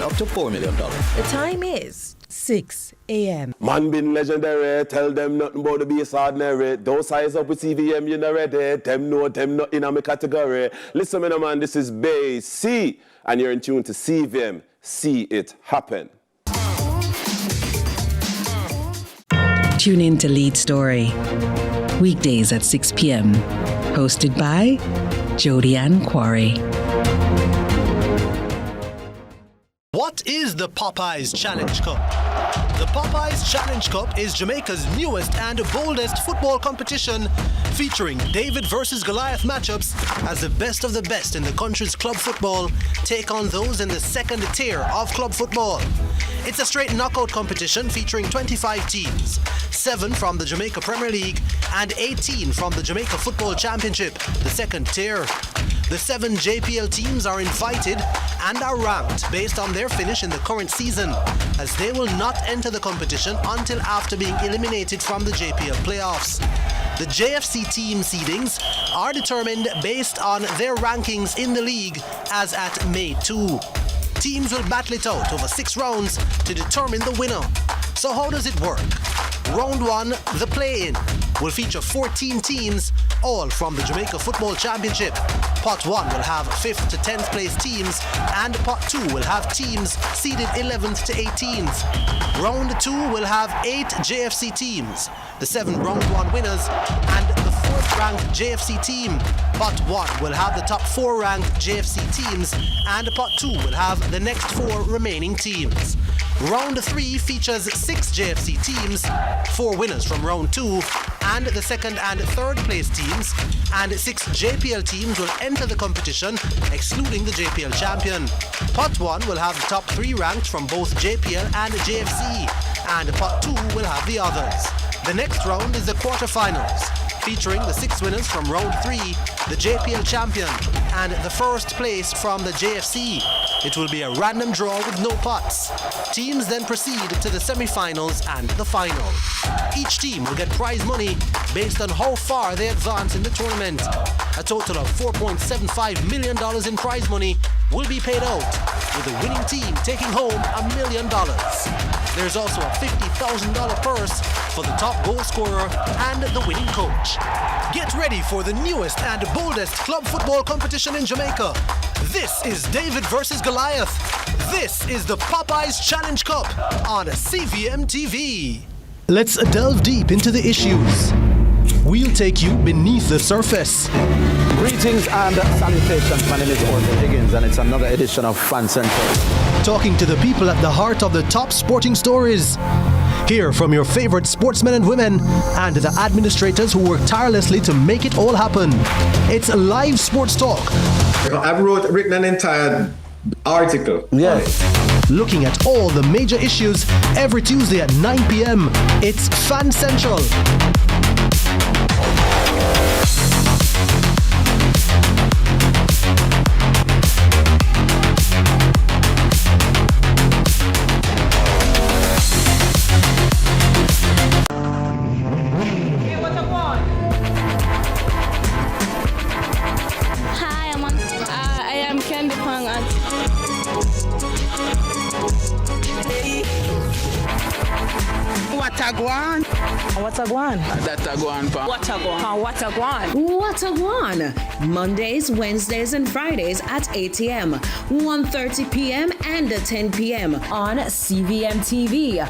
up to $4 million. The time is 6 a.m. Man been legendary, tell them nothing about the base ordinary. Don't size up with CVM, you know ready. Them not in a category. Listen, man, this is Bay C, and you're in tune to CVM. See it happen. Tune in to Lead Story, weekdays at 6 p.m. Hosted by Jody Ann Quarry. What is the Popeyes Challenge Cup? The Popeyes Challenge Cup is Jamaica's newest and boldest football competition, featuring David versus Goliath matchups as the best of the best in the country's club football take on those in the second tier of club football. It's a straight knockout competition featuring 25 teams, 7 from the Jamaica Premier League and 18 from the Jamaica Football Championship, the second tier. The 7 JPL teams are invited and are ranked based on their finish in the current season, as they will not enter the competition until after being eliminated from the JPL playoffs. The JFC team seedings are determined based on their rankings in the league as at May 2. Teams will battle it out over 6 rounds to determine the winner. So how does it work? Round 1, the play-in, will feature 14 teams, all from the Jamaica Football Championship. Pot 1 will have 5th to 10th place teams, and Pot 2 will have teams seeded 11th to 18th. Round 2 will have 8 JFC teams, the 7 Round 1 winners, and the 4th ranked JFC team. Pot 1 will have the top 4 ranked JFC teams, and Pot 2 will have the next 4 remaining teams. Round 3 features 6 JFC teams, 4 winners from Round 2, and the 2nd and 3rd place teams, and 6 JPL teams will enter the competition, excluding the JPL champion. Pot 1 will have the top 3 ranked from both JPL and JFC, and Pot 2 will have the others. The next round is the quarterfinals, featuring the 6 winners from Round 3, the JPL champion, and the 1st place from the JFC. It will be a random draw with no pots. Teams then proceed to the semi-finals and the final. Each team will get prize money based on how far they advance in the tournament. A total of $4.75 million in prize money will be paid out, with the winning team taking home $1 million. There's also a $50,000 purse for the top goal scorer and the winning coach. Get ready for the newest and boldest club football competition in Jamaica. This is David versus Goliath. This is the Popeyes Challenge Cup on CVM TV. Let's delve deep into the issues. We'll take you beneath the surface. Greetings and salutations. My name is Orville Higgins, and it's another edition of Fan Central. Talking to the people at the heart of the top sporting stories. Hear from your favorite sportsmen and women and the administrators who work tirelessly to make it all happen. It's live sports talk. I've written an entire article. Yes. Looking at all the major issues every Tuesday at 9 p.m. It's Fan Central. Watagwan. Mondays, Wednesdays, and Fridays at 8 a.m., 1:30 p.m., and 10 p.m. on CVM TV.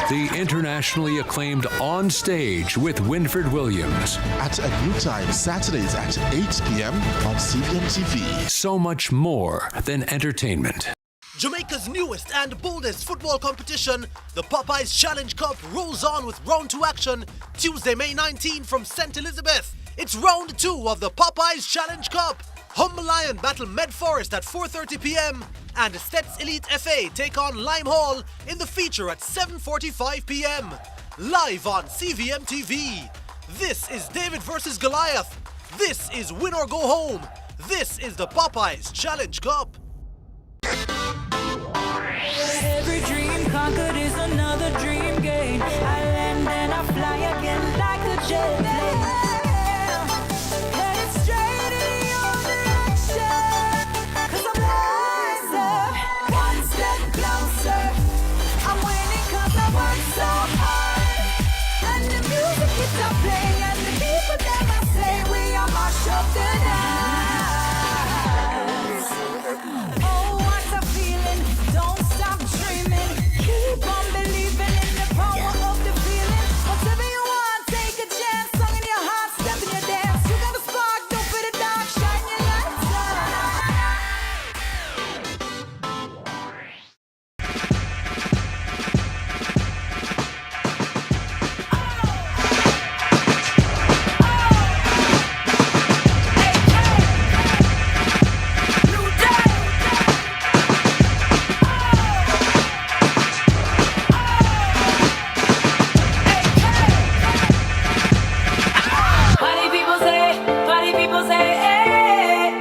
The internationally acclaimed On Stage with Winfred Williams. At a new time, Saturdays at 8 p.m. on CVM TV. So much more than entertainment. Jamaica's newest and boldest football competition, the Popeyes Challenge Cup, rolls on with Round 2 action Tuesday, May 19 from St. Elizabeth. It's Round 2 of the Popeyes Challenge Cup. Humble Lion battle Med Forest at 4:30 p.m. and Stets Elite FA take on Lime Hall in the feature at 7:45 p.m. Live on CVM TV. This is David versus Goliath. This is win or go home. This is the Popeyes Challenge Cup. Every dream conquered is another dream gained. I land and I fly again like a jet plane. Headed straight in your direction. 'Cause I'm wiser, one step closer. I'm winning 'cause I work so hard. And the music keeps on playing, and the people that I say we are march up the dance. Oh, what a feeling! Don't stop dreaming. Keep on believing in the power of the feeling. Whatever you want, take a chance. Song in your heart, step in your dance. You got a spark, don't fit it down. Shine your lights on. Party people say, hey,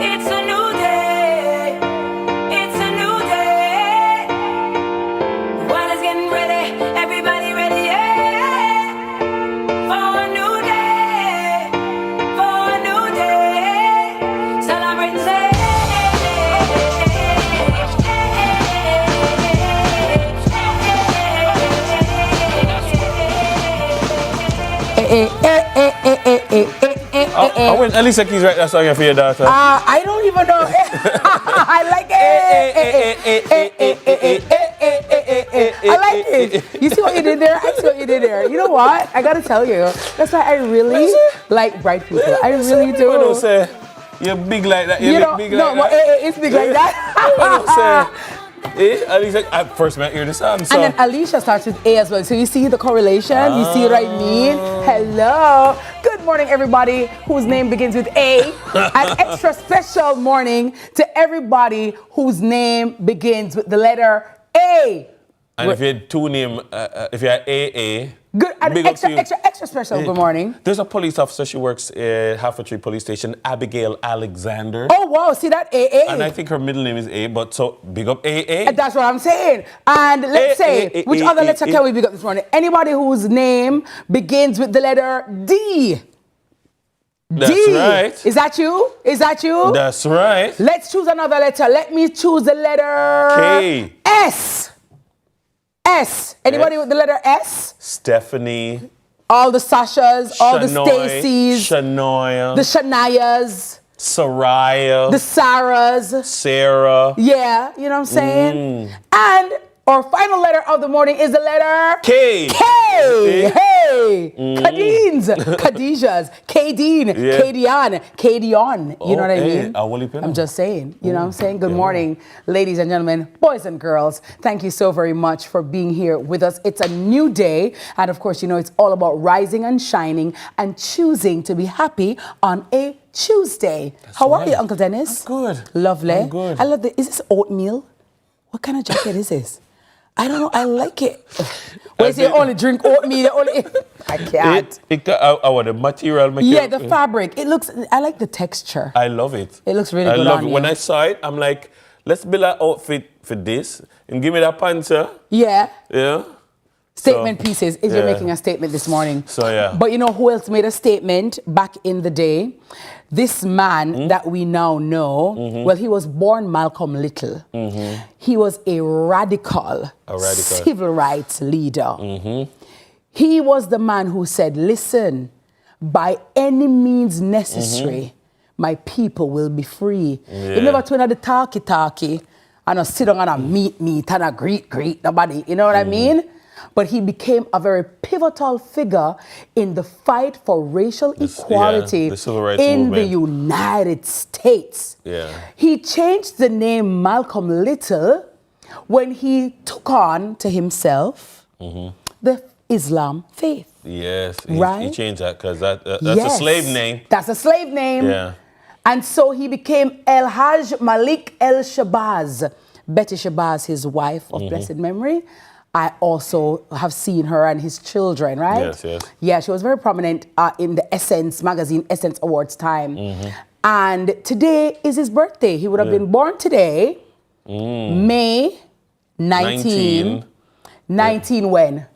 it's a new day, it's a new day. The world is getting ready, everybody ready, yeah, for a new day, for a new day. Celebrate, say, I went Alicia Keys write that song for your daughter. I don't even know. I like it. I like it. You see what you did there? I see what you did there. You know what? I gotta tell you. That's why I really like bright people. I really do. I don't say you're big like that. You know, big no, like but it's big like that. I don't say. Alicia, I first met you the song. So. And then Alicia starts with A as well. So you see the correlation? You see what I mean? Hello. Good morning, everybody whose name begins with A. An extra special morning to everybody whose name begins with the letter A. And if you had two names, if you had AA, good, and extra special good morning. There's a police officer, she works at Half-a-Tree Police Station, Abigail Alexander. Oh, wow, see that? AA. And I think her middle name is A, but so big up AA. And that's what I'm saying. And let's say, which other letter can we big up this morning? Anybody whose name begins with the letter D. That's D. right. Is that you? Is that you? That's right. Let's choose another letter. Let me choose the letter K. S. S. Anybody with the letter S? Stephanie. All the Sashas, all the Stacys, Shania. the Shanias, Soraya. the Sarahs. Sarah. Yeah, you know what I'm saying? And our final letter of the morning is the letter K. K. Hey. Kadeen's. Khadijah's. Kadeen. Yeah. Kadian. Kadion. You know what I mean? I'm just saying. You know what I'm saying? Good morning, ladies and gentlemen, boys and girls. Thank you so very much for being here with us. It's a new day. And of course, you know, it's all about rising and shining and choosing to be happy on a Tuesday. How are you, Uncle Dennis? I'm good. Lovely. I'm good. I love this. Is this oatmeal? What kind of jacket is this? I don't know. I like it. Wait, you only drink oatmeal? I can't. I want the material. Yeah, the fabric. It looks. I like the texture. I love it. It looks really good I love on it. you. When I saw it, I'm like, let's build an outfit for this and give me that panther. Yeah. Yeah. Statement pieces. Is you're making a statement this morning. So yeah. But you know who else made a statement back in the day? This man that we now know, well, he was born Malcolm Little. He was a radical civil rights leader. He was the man who said, listen, by any means necessary, my people will be free. You never turn out the talkie and a sit down and a meet and a greet nobody. You know what I mean? But he became a very pivotal figure in the fight for racial equality the civil rights in movement. the United States. Yeah. He changed the name Malcolm Little when he took on to himself the Islam faith. Yes. Right? He changed that because that's a slave name. That's a slave name. Yeah. And so he became El Hajj Malik El Shabazz. Betty Shabazz, his wife of blessed memory. I also have seen her and his children, right? Yes, yes. Yeah, she was very prominent in the Essence magazine, Essence Awards time. And today is his birthday. He would have been born today, May 19 when?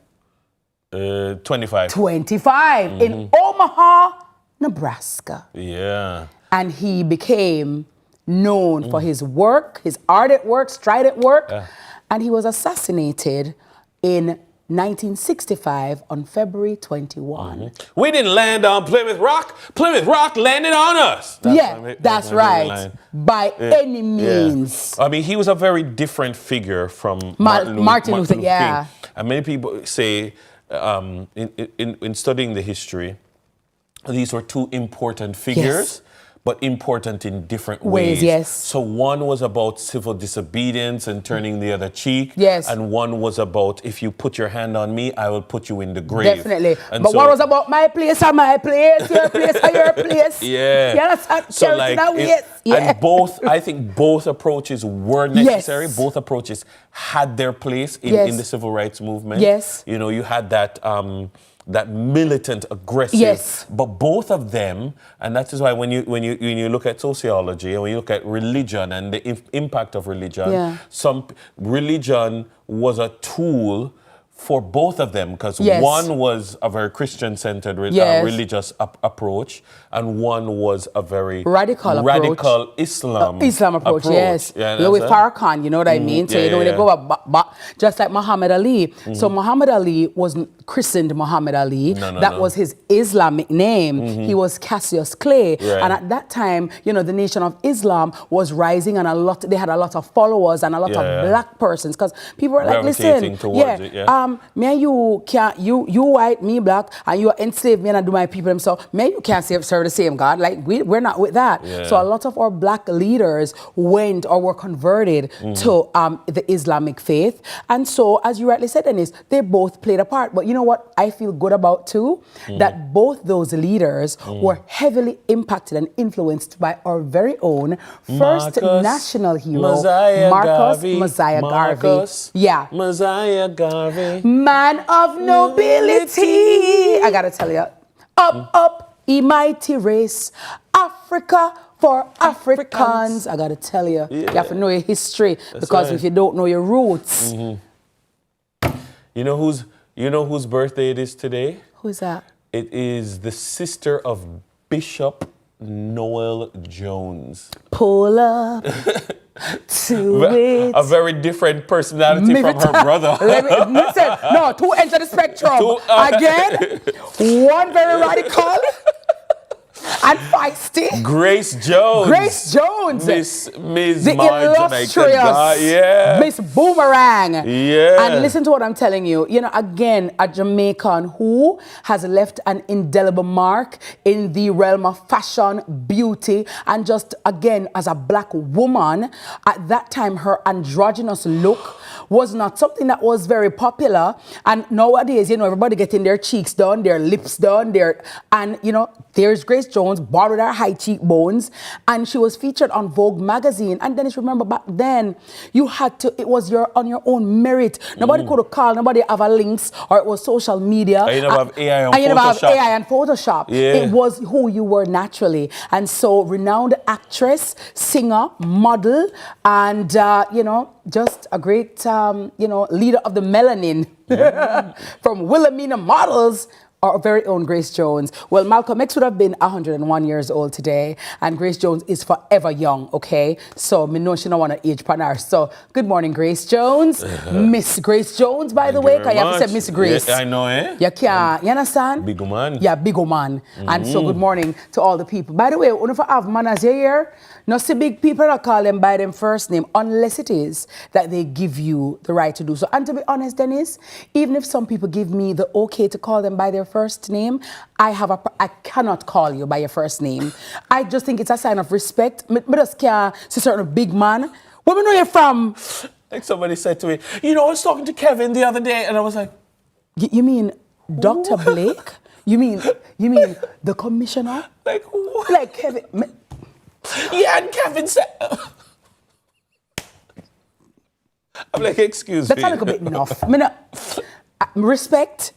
25. 25 in Omaha, Nebraska. Yeah. And he became known for his work, his ardent work, strident work. And he was assassinated in 1965 on February 21. We didn't land on Plymouth Rock. Plymouth Rock landed on us. That's right. By any means. I mean, he was a very different figure from Martin Luther King. And many people say, in studying the history, these were two important figures. But important in different ways. Yes. So one was about civil disobedience and turning the other cheek. Yes. And one was about, if you put your hand on me, I will put you in the grave. Definitely. And but so, what was about my place and my place, your place and your place? Yeah. You understand? So like, and both, I think both approaches were necessary. Yes. Both approaches had their place in the civil rights movement. Yes. You know, you had that that militant, aggressive, but both of them, and that is why when you look at sociology and when you look at religion and the impact of religion, religion was a tool for both of them, because one was a very Christian-centered religious approach, and one was a very radical Islam approach. Yes. Yeah, with Farrakhan, you know what I mean? So, you know, they go just like Muhammad Ali. So Muhammad Ali wasn't christened Muhammad Ali. That was his Islamic name. He was Cassius Clay. And at that time, you know, the Nation of Islam was rising, and they had a lot of followers and a lot of black persons, because people were like, listen, me and you can't, you white, me black, and you enslave me and I do my people themselves. Me and you can't serve the same God. Like, we're not with that. So a lot of our black leaders went or were converted to the Islamic faith. And so, as you rightly said, Dennis, they both played a part. But you know what I feel good about too? That both those leaders were heavily impacted and influenced by our very own first national hero, Marcus Mosiah Garvey. Mosiah Garvey. Man of nobility. I gotta tell you, up, ye mighty race, Africa for Africans. I gotta tell you, you have to know your history, because if you don't know your roots. You know whose birthday it is today? Who's that? It is the sister of Bishop Noel Jones. Pull up to it. A very different personality from her brother. Listen, no, two ends of the spectrum. Again, one very radical and feisty. Grace Jones. Grace Jones. Miss the illustrious Miss Boomerang. And listen to what I'm telling you. You know, again, a Jamaican who has left an indelible mark in the realm of fashion, beauty, and just, again, as a black woman, at that time, her androgynous look was not something that was very popular. And nowadays, you know, everybody getting their cheeks done, their lips done, and, you know, there's Grace Jones, born with her high cheekbones, and she was featured on Vogue magazine. And Dennis, remember back then, you had to, it was on your own merit. Nobody could have called, nobody have a links, or it was social media. And you never have AI and Photoshop. You never have AI and Photoshop. It was who you were naturally. And so, renowned actress, singer, model, and, you know, just a great, you know, leader of the melanin from Wilhelmina Models, our very own Grace Jones. Well, Malcolm X would have been 101 years old today, and Grace Jones is forever young, okay? So, me know she don't want to age partner. So, good morning, Grace Jones. Miss Grace Jones, by the way, because you have to say Miss Grace. Yeah, I know, eh? You can't, you understand? Big man. Yeah, big man. And so, good morning to all the people. By the way, if I have manners here, not see big people that call them by them first name, unless it is that they give you the right to do so. And to be honest, Dennis, even if some people give me the okay to call them by their first name, I cannot call you by your first name. I just think it's a sign of respect. I just can't see certain big man. Where we know you're from? Like somebody said to me, you know, I was talking to Kevin the other day, and I was like, you mean Dr. Blake? You mean the commissioner? Like what? Like Kevin. Yeah, and Kevin said. I'm like, excuse That's me. a little bit enough. Respect.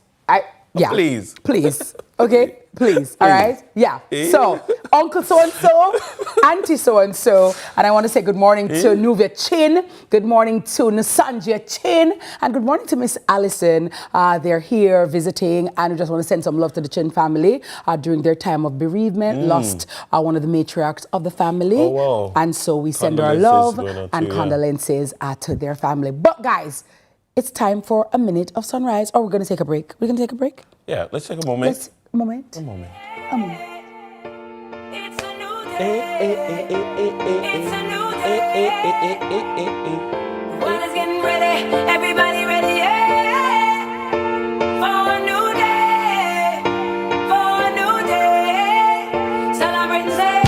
Yeah. Please. Please. Okay? Please. All right? Yeah. So, Uncle so-and-so, Auntie so-and-so, and I want to say good morning to Nuvia Chin, good morning to Nasanjia Chin, and good morning to Miss Allison. They're here visiting, and we just want to send some love to the Chin family during their time of bereavement, lost one of the matriarchs of the family. Oh, wow. And so we send our love and condolences to their family. But guys, it's time for a minute of sunrise, or we're going to take a break. We're going to take a break? Yeah, let's take a moment. A moment. It's a new day. It's a new day. The world is getting ready. Everybody ready, yeah. For a new day. For a new day. Celebrate and say.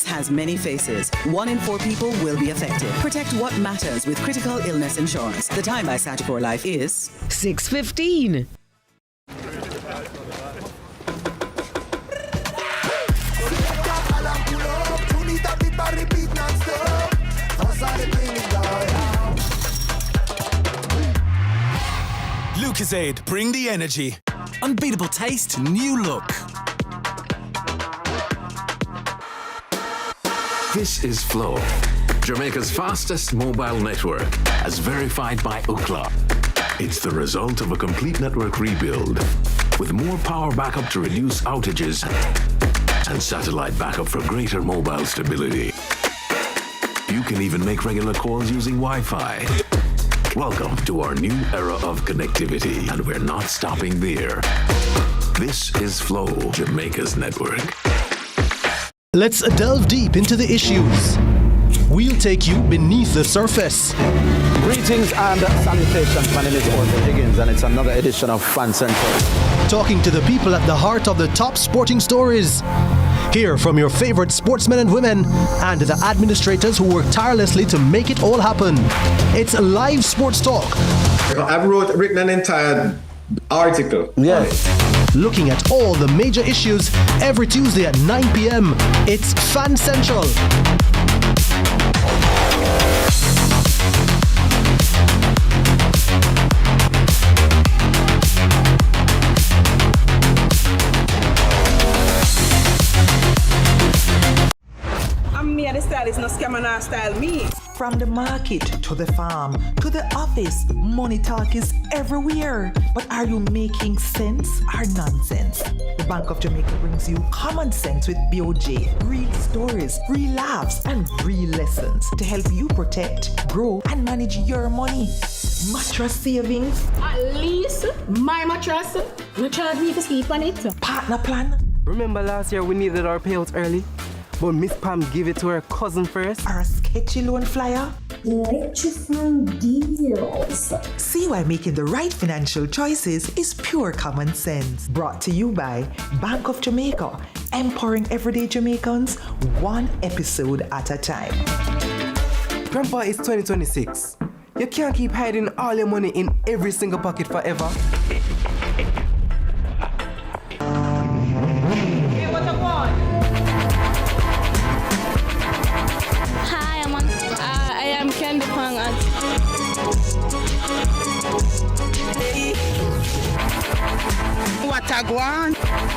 Has many faces. 1 in 4 people will be affected. Protect what matters with critical illness insurance. The time by Sagicor Life is 6:15. Lucozade, bring the energy. Unbeatable taste, new look. This is Flow, Jamaica's fastest mobile network, as verified by Ookla. It's the result of a complete network rebuild, with more power backup to reduce outages and satellite backup for greater mobile stability. You can even make regular calls using Wi-Fi. Welcome to our new era of connectivity, and we're not stopping there. This is Flow, Jamaica's network. Let's delve deep into the issues. We'll take you beneath the surface. Greetings and salutations. My name is Orville Higgins, and it's another edition of Fan Central. Talking to the people at the heart of the top sporting stories. Hear from your favorite sportsmen and women and the administrators who work tirelessly to make it all happen. It's a live sports talk. I've written an entire article. Yeah. Looking at all the major issues every Tuesday at 9 p.m. It's Fan Central. Me and the stylist, no scam and style me. From the market to the farm to the office, money talk is everywhere. But are you making sense or nonsense? The Bank of Jamaica brings you common sense with BOJ. Real stories, real laughs, and real lessons to help you protect, grow, and manage your money. Mattress savings. At least my mattress. You charge me to sleep on it. Partner plan. Remember last year we needed our payouts early? But Miss Pam gave it to her cousin first. Or a sketchy loan flyer. Electrifying deals. See why making the right financial choices is pure common sense. Brought to you by Bank of Jamaica, empowering everyday Jamaicans one episode at a time. Grandpa, it's 2026. You can't keep hiding all your money in every single pocket forever. Hey, what up, boy? I am Candy Pang at Watagwan.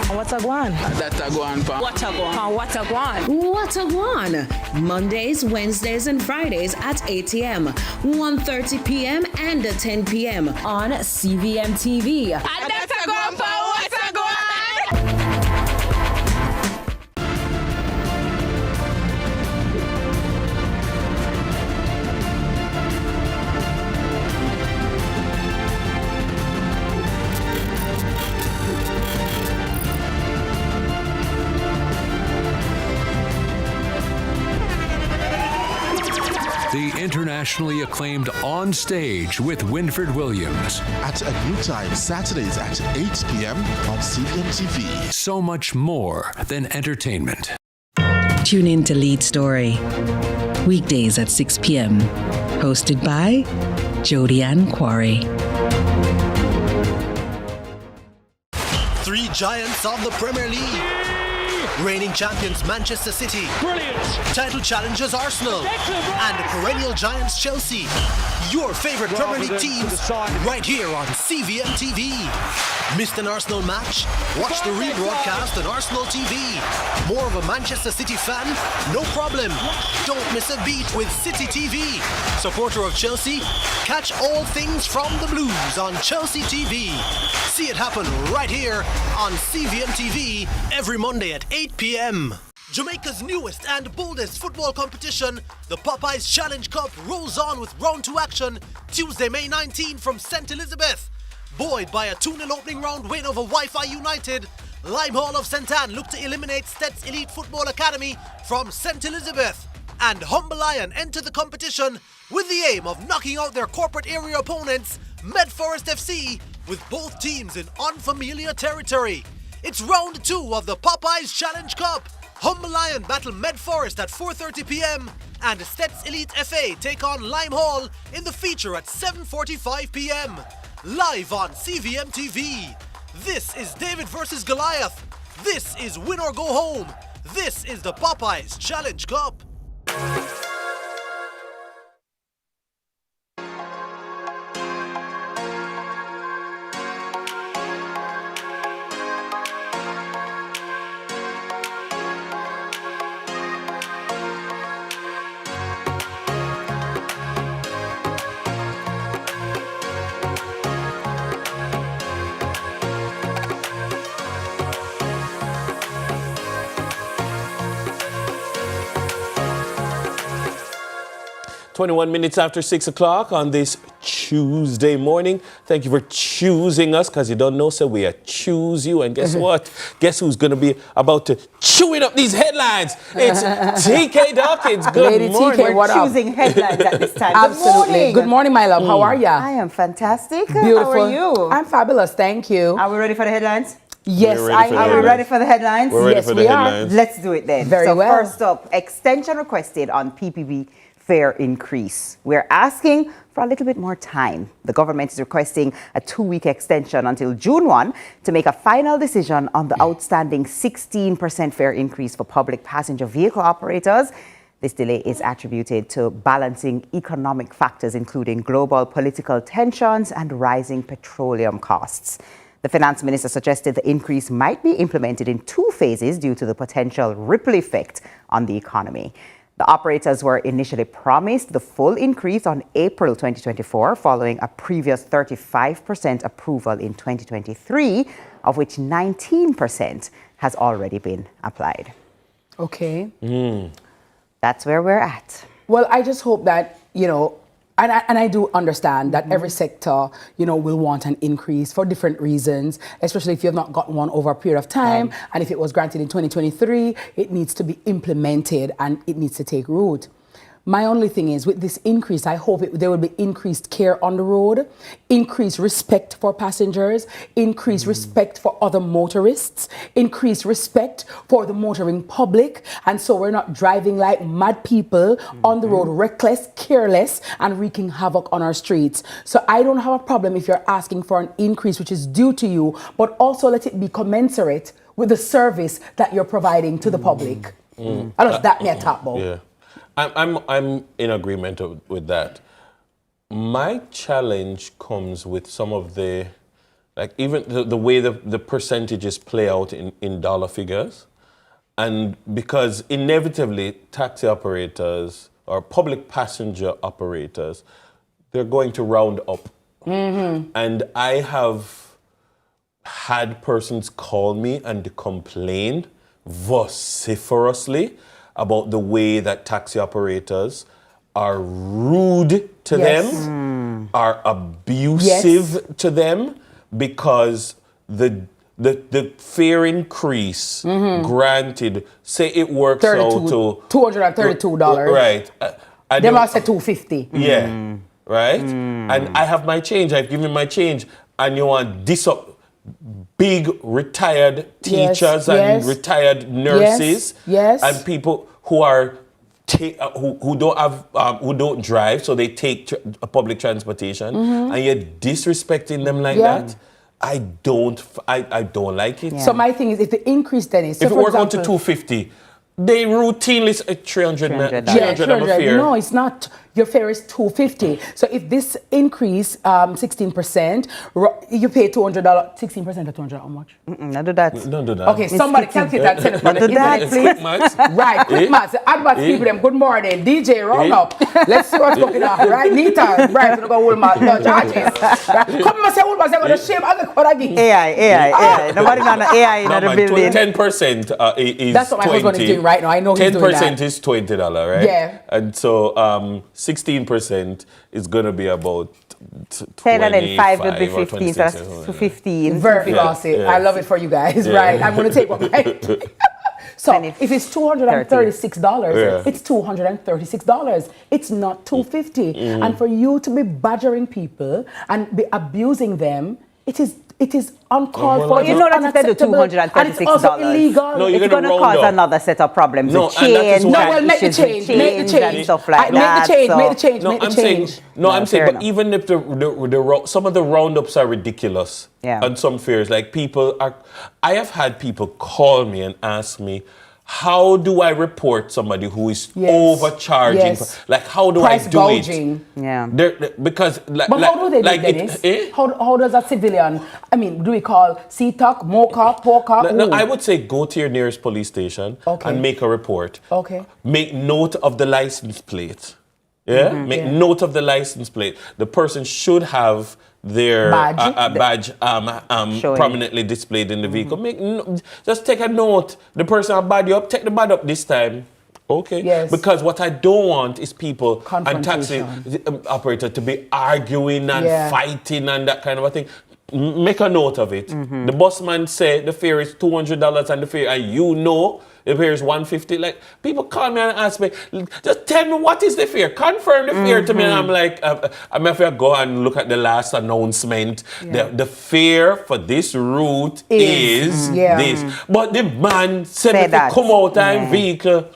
Watagwan. Datagwan pa. Watagwan. Watagwan. Watagwan. Mondays, Wednesdays, and Fridays at 8 a.m., 1:30 p.m., and 10 p.m. on CVMTV. Datagwan pa. Watagwan. The internationally acclaimed On Stage with Winfred Williams. At a new time, Saturdays at 8 p.m. on CVMTV. So much more than entertainment. Tune in to Lead Story. Weekdays at 6 p.m. Hosted by Jodianne Quarry. 3 giants of the Premier League. Reigning champions Manchester City. Brilliant. Title challengers Arsenal. And perennial giants Chelsea. Your favorite Premier League teams right here on CVM TV. Missed an Arsenal match? Watch the rebroadcast on Arsenal TV. More of a Manchester City fan? No problem. Don't miss a beat with City TV. Supporter of Chelsea? Catch all things from the Blues on Chelsea TV. See it happen right here on CVM TV every Monday at 8 p.m. Jamaica's newest and boldest football competition, the Popeyes Challenge Cup, rolls on with round 2 action Tuesday, May 19 from St. Elizabeth. Buoyed by a 2-0 opening round win over Wi-Fi United, Limehall of St. Anne look to eliminate Stets Elite Football Academy from St. Elizabeth. And Humble Lion enter the competition with the aim of knocking out their corporate area opponents, Medforest FC, with both teams in unfamiliar territory. It's round 2 of the Popeyes Challenge Cup. Humble Lion battle Medforest at 4:30 p.m. and Stets Elite FA take on Limehall in the feature at 7:45 p.m. Live on CVM TV. This is David versus Goliath. This is Win or Go Home. This is the Popeyes Challenge Cup. 21 minutes after 6 o'clock on this Tuesday morning. Thank you for choosing us, because you don't know, so we choose you. And guess what? Guess who's going to be about to chewing up these headlines? It's TK Dawkins. Good Lady morning. TK, what up? Choosing headlines at this time. Absolutely. Good morning, my love. How are you? I am fantastic. Beautiful. How are you? I'm fabulous. Thank you. Are we ready for the headlines? Yes, Are we ready for the headlines? We're ready Yes, for the we headlines. are. Let's do it then. Very well. First up, extension requested on PPV fare increase. We're asking for a little bit more time. The government is requesting a 2-week extension until June 1 to make a final decision on the outstanding 16% fare increase for public passenger vehicle operators. This delay is attributed to balancing economic factors, including global political tensions and rising petroleum costs. The finance minister suggested the increase might be implemented in 2 phases due to the potential ripple effect on the economy. The operators were initially promised the full increase on April 2024, following a previous 35% approval in 2023, of which 19% has already been applied. Okay. That's where we're at. Well, I just hope that, and I do understand that every sector, will want an increase for different reasons, especially if you have not gotten one over a period of time. And if it was granted in 2023, it needs to be implemented and it needs to take root. My only thing is, with this increase, I hope there will be increased care on the road, increased respect for passengers, increased respect for other motorists, increased respect for the motoring public. And so we're not driving like mad people on the road, reckless, careless, and wreaking havoc on our streets. So I don't have a problem if you're asking for an increase which is due to you, but also let it be commensurate with the service that you're providing to the public. I don't that me a top about. Yeah. I'm in agreement with that. My challenge comes with some of the, even the way the percentages play out in dollar figures. And because inevitably taxi operators or public passenger operators, they're going to round up. And I have had persons call me and complain vociferously about the way that taxi operators are rude to them, are abusive to them, because the fare increase granted, say it works out to $232. Right. They must say $250. Yeah. Right? And I have my change. I've given my change. And you want this up. Big retired teachers and retired nurses and people who are who don't drive, so they take public transportation, and you're disrespecting them like that. I don't like it. So my thing is, if the increase then is, so if it for work out to example, 250, they routinely say 300 I'm a fare. No, it's not. Your fare is $250. So if this increase 16%, you pay $200. 16% of $200. How much? Not do that. Don't do that. Okay, somebody calculate that. Send it for Not do the that, internet, please. Right, quick maths. Advance people them. Good morning, DJ. Round up. Let's see what's going on. Right, Nita. Right, look at Woolmark. No charges. Come and say Woolmark. They're gonna shame other what again. AI. Nobody got no AI in the building. 10% is That's what my husband is doing right now. I know he's doing that. 10% is $20, right? Yeah. And so 16% is going to be about 10 and then 5 will be 15. 26 So that's to 15. Very classy. Yeah. I love it for you guys. Yeah. Right. I'm going to take what my... So if it's $236, it's $236. It's not $250. And for you to be badgering people and be abusing them, it is uncalled for. You know that if they do $236, and it's also illegal. No, it's going to cause another set of problems. No, change. Make the change. And stuff like that. Make the change. I'm saying, but even if some of the roundups are ridiculous, and some fears, like I have had people call me and ask me, how do I report somebody who is overcharging? Yes. Like, how do Price I do gouging. it? Yeah. Because, but how do they do it, Dennis? How does a civilian, I mean, do we call CTOC, MOCA, POCA? No, I would say go to your nearest police station and make a report. Okay. Make note of the license plate. Yeah? Make note of the license plate. The person should have their badge prominently displayed in the vehicle. Just take a note. The person will bad you up. Take the bad up this time. Okay. Yes. Because what I don't want is people and taxi operator to be arguing and fighting and that kind of a thing. Make a note of it. The busman said the fare is $200 and the fare, and you know the fare is $150. Like, people call me and ask me, just tell me what is the fare. Confirm the fare to me. And I'm like, I'm have to go and look at the last announcement. The fare for this route is this. But the man said if you come out in vehicle.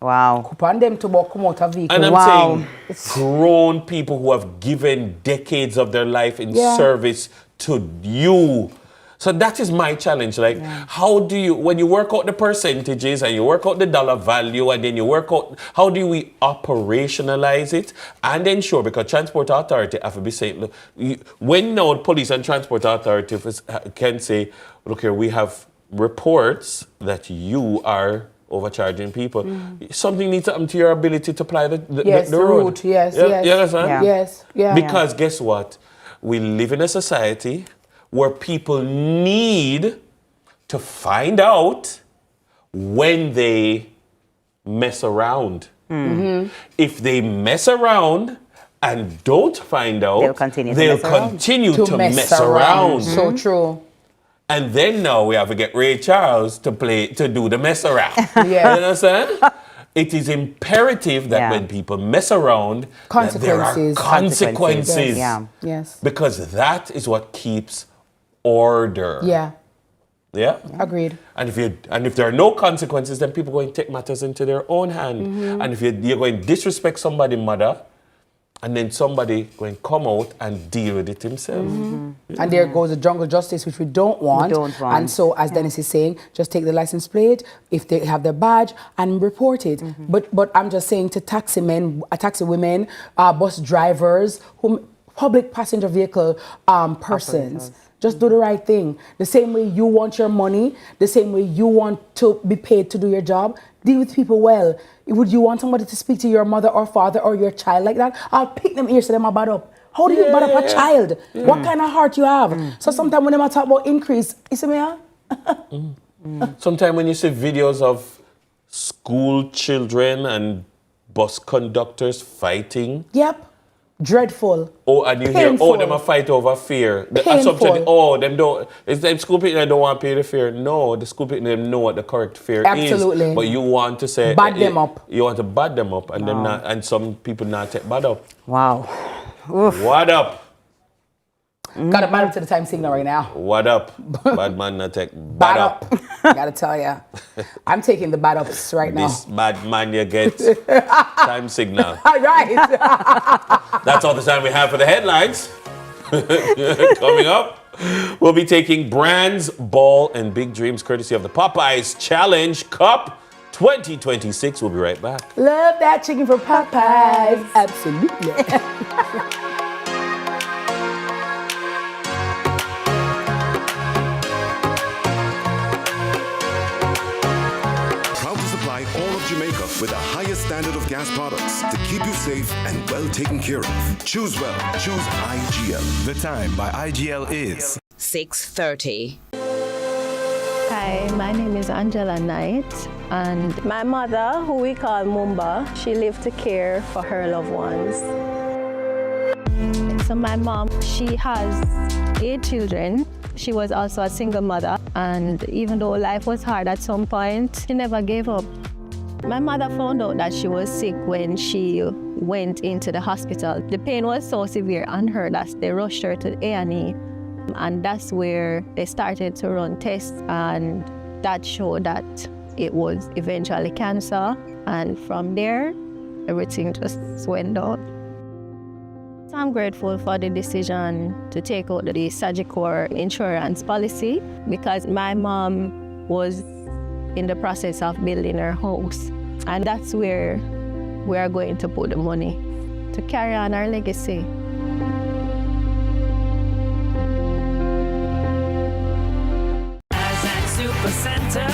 Wow. Coupon them to come out of vehicle. And I'm saying grown people who have given decades of their life in service to you. So that is my challenge. Like, how do you, when you work out the percentages and you work out the dollar value and then you work out, how do we operationalize it and ensure, because Transport Authority have to be saying, look, when now the police and Transport Authority can say, look here, we have reports that you are overcharging people. Something needs to happen to your ability to apply the route. Yes. You understand? Yes. Because guess what? We live in a society where people need to find out when they mess around. If they mess around and don't find out, they'll continue to mess around. So true. And then now we have to get Ray Charles to do the mess around. You understand? It is imperative that when people mess around, that there are consequences. Yes. Because that is what keeps order. Yeah? Agreed. And if there are no consequences, then people are going to take matters into their own hand. And if you're going to disrespect somebody's mother, and then somebody going to come out and deal with it himself. And there goes the jungle justice, which we don't want. And so, as Dennis is saying, just take the license plate, if they have their badge, and report it. But I'm just saying to taxi women, bus drivers, public passenger vehicle persons, just do the right thing. The same way you want your money, the same way you want to be paid to do your job, deal with people well. Would you want somebody to speak to your mother or father or your child like that? I'll pick them ears so them bad up. How do you bad up a child? What kind of heart you have? So sometimes when they talk about increase, you see me? Sometimes when you see videos of school children and bus conductors fighting. Yep. Dreadful. Oh, and you hear, them a fight over fear. The assumption, them don't, it's them school people that don't want to pay the fare. No, the school people them know what the correct fare is. But you want to say bad them up. You want to bad them up, and them not, and some people not take bad up. Wow. What up? Got a bad up to the time signal right now. What up? Bad man not take bad up. Gotta tell ya. I'm taking the bad ups right now. This bad man you get time signal. Right. That's all the time we have for the headlines. Coming up, We'll be taking Brands, Ball, and Big Dreams courtesy of the Popeyes Challenge Cup 2026. We'll be right back. Love that chicken from Popeyes. Absolutely. Proud to supply all of Jamaica with the highest standard of gas products to keep you safe and well taken care of. Choose well. Choose IGL. The time by IGL is 6:30. Hi, my name is Angela Knight, and my mother, who we call Mumba, she lived to care for her loved ones. So my mom, she has 8 children. She was also a single mother, and even though life was hard at some point, she never gave up. My mother found out that she was sick when she went into the hospital. The pain was so severe on her that they rushed her to A&E. And that's where they started to run tests, and that showed that it was eventually cancer. And from there, everything just went down. So I'm grateful for the decision to take out the Sagicor insurance policy, because my mom was in the process of building her house. And that's where we are going to put the money to carry on our legacy. Center,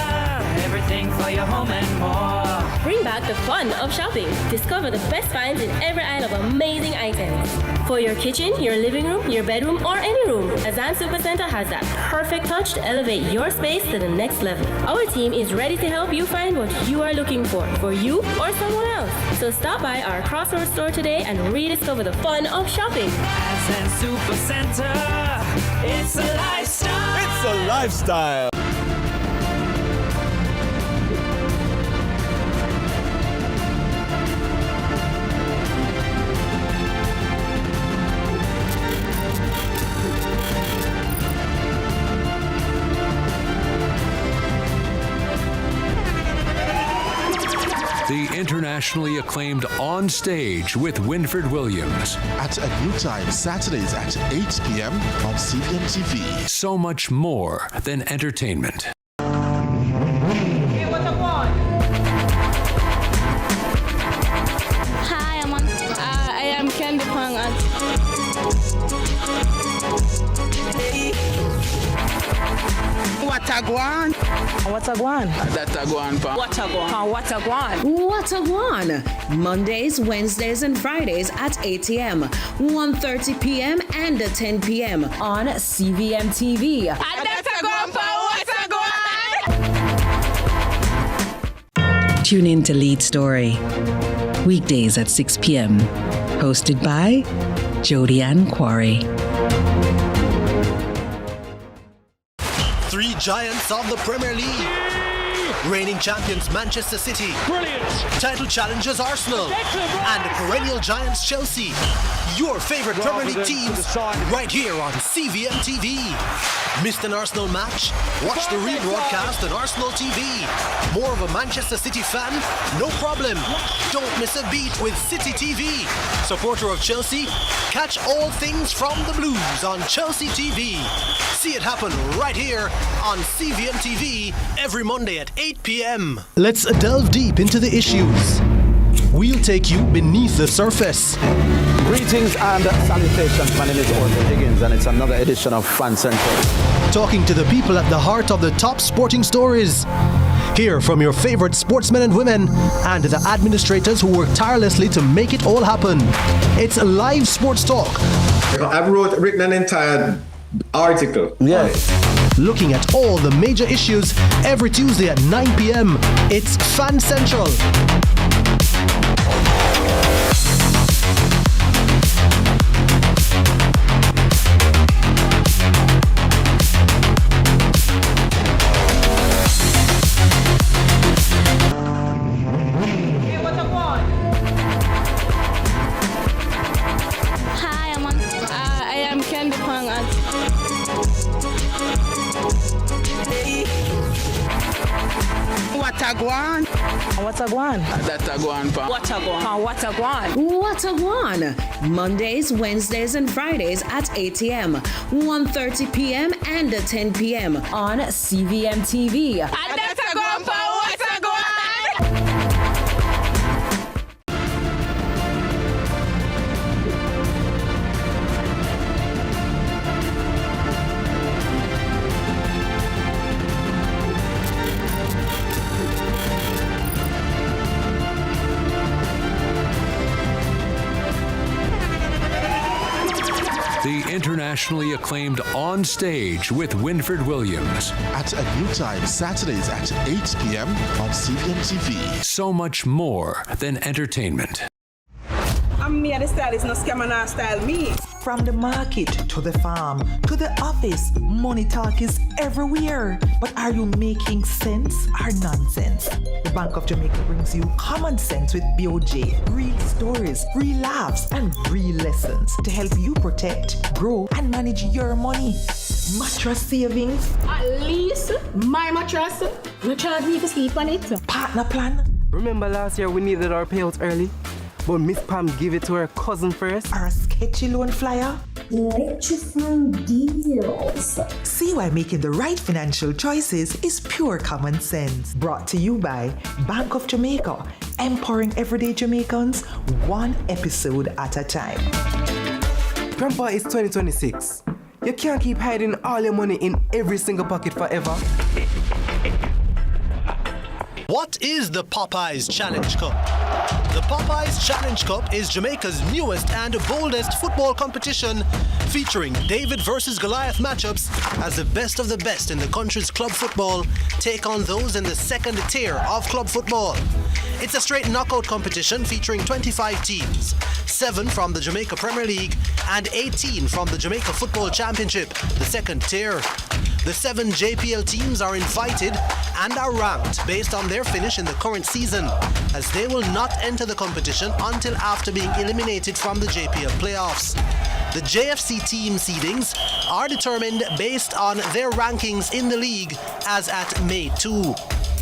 everything for your home and more. Bring back the fun of shopping. Discover the best finds in every aisle of amazing items. For your kitchen, your living room, your bedroom, or any room, Azan Supercenter has that perfect touch to elevate your space to the next level. Our team is ready to help you find what you are looking for you or someone else. So stop by our Crossroads store today and rediscover the fun of shopping. Azan Supercenter, it's a lifestyle. It's a lifestyle. The internationally acclaimed On Stage with Winfred Williams. At a new time, Saturdays at 8 p.m. on CVM TV. So much more than entertainment. Hey, what up, one? Hi, I am Candy Pang. What a guan? What a guan? That a guan. What a guan? What a guan? What a guan! Mondays, Wednesdays, and Fridays at 8 a.m., 1:30 p.m., and 10 p.m. on CVM TV. That's a guan, what a guan? Tune in to Lead Story. Weekdays at 6 p.m. Hosted by Jody Ann Quarry. 3 giants of the Premier League. Reigning champions Manchester City. Brilliant. Title challengers Arsenal. And perennial giants Chelsea. Your favorite Premier League teams right here on CVM TV. Missed an Arsenal match? Watch the rebroadcast on Arsenal TV. More of a Manchester City fan? No problem. Don't miss a beat with City TV. Supporter of Chelsea? Catch all things from the Blues on Chelsea TV. See it happen right here on CVM TV every Monday at 8 p.m. Let's delve deep into the issues. We'll take you beneath the surface. Greetings and salutations. My name is Orville Higgins, and it's another edition of Fan Central. Talking to the people at the heart of the top sporting stories. Hear from your favorite sportsmen and women and the administrators who work tirelessly to make it all happen. It's a live sports talk. I've written an entire article. Yeah. Looking at all the major issues every Tuesday at 9 p.m. It's Fan Central. What a guan? What a guan? That a guan pa. What a guan? What a guan? What a Guan! Mondays, Wednesdays, and Fridays at 8 a.m., 1:30 p.m., and 10 p.m. on CVM TV. And that's a guan pa. What a guan? The internationally acclaimed On Stage with Winfred Williams. At a new time, Saturdays at 8 p.m. on CVM TV. So much more than entertainment. I'm me and the stylist, no scam and not style me. From the market to the farm to the office, money talk is everywhere. But are you making sense or nonsense? The Bank of Jamaica brings you common sense with BOJ. Real stories, real laughs, and real lessons to help you protect, grow, and manage your money. Mattress savings. At least my mattress, no charge me to sleep on it. Partner plan. Remember last year we needed our payouts early? But Miss Pam gave it to her cousin first. Or a sketchy loan flyer. Electrifying deals. See why making the right financial choices is pure common sense. Brought to you by Bank of Jamaica, empowering everyday Jamaicans one episode at a time. Grandpa, it's 2026. You can't keep hiding all your money in every single pocket forever. What is the Popeyes Challenge Cup? The Popeyes Challenge Cup is Jamaica's newest and boldest football competition, featuring David versus Goliath matchups as the best in the country's club football take on those in the second tier of club football. It's a straight knockout competition featuring 25 teams, 7 from the Jamaica Premier League and 18 from the Jamaica Football Championship, the second tier. The 7 JPL teams are invited and are ranked based on their finish in the current season, as they will not enter the competition until after being eliminated from the JPL playoffs. The JFC team seedings are determined based on their rankings in the league as at May 2.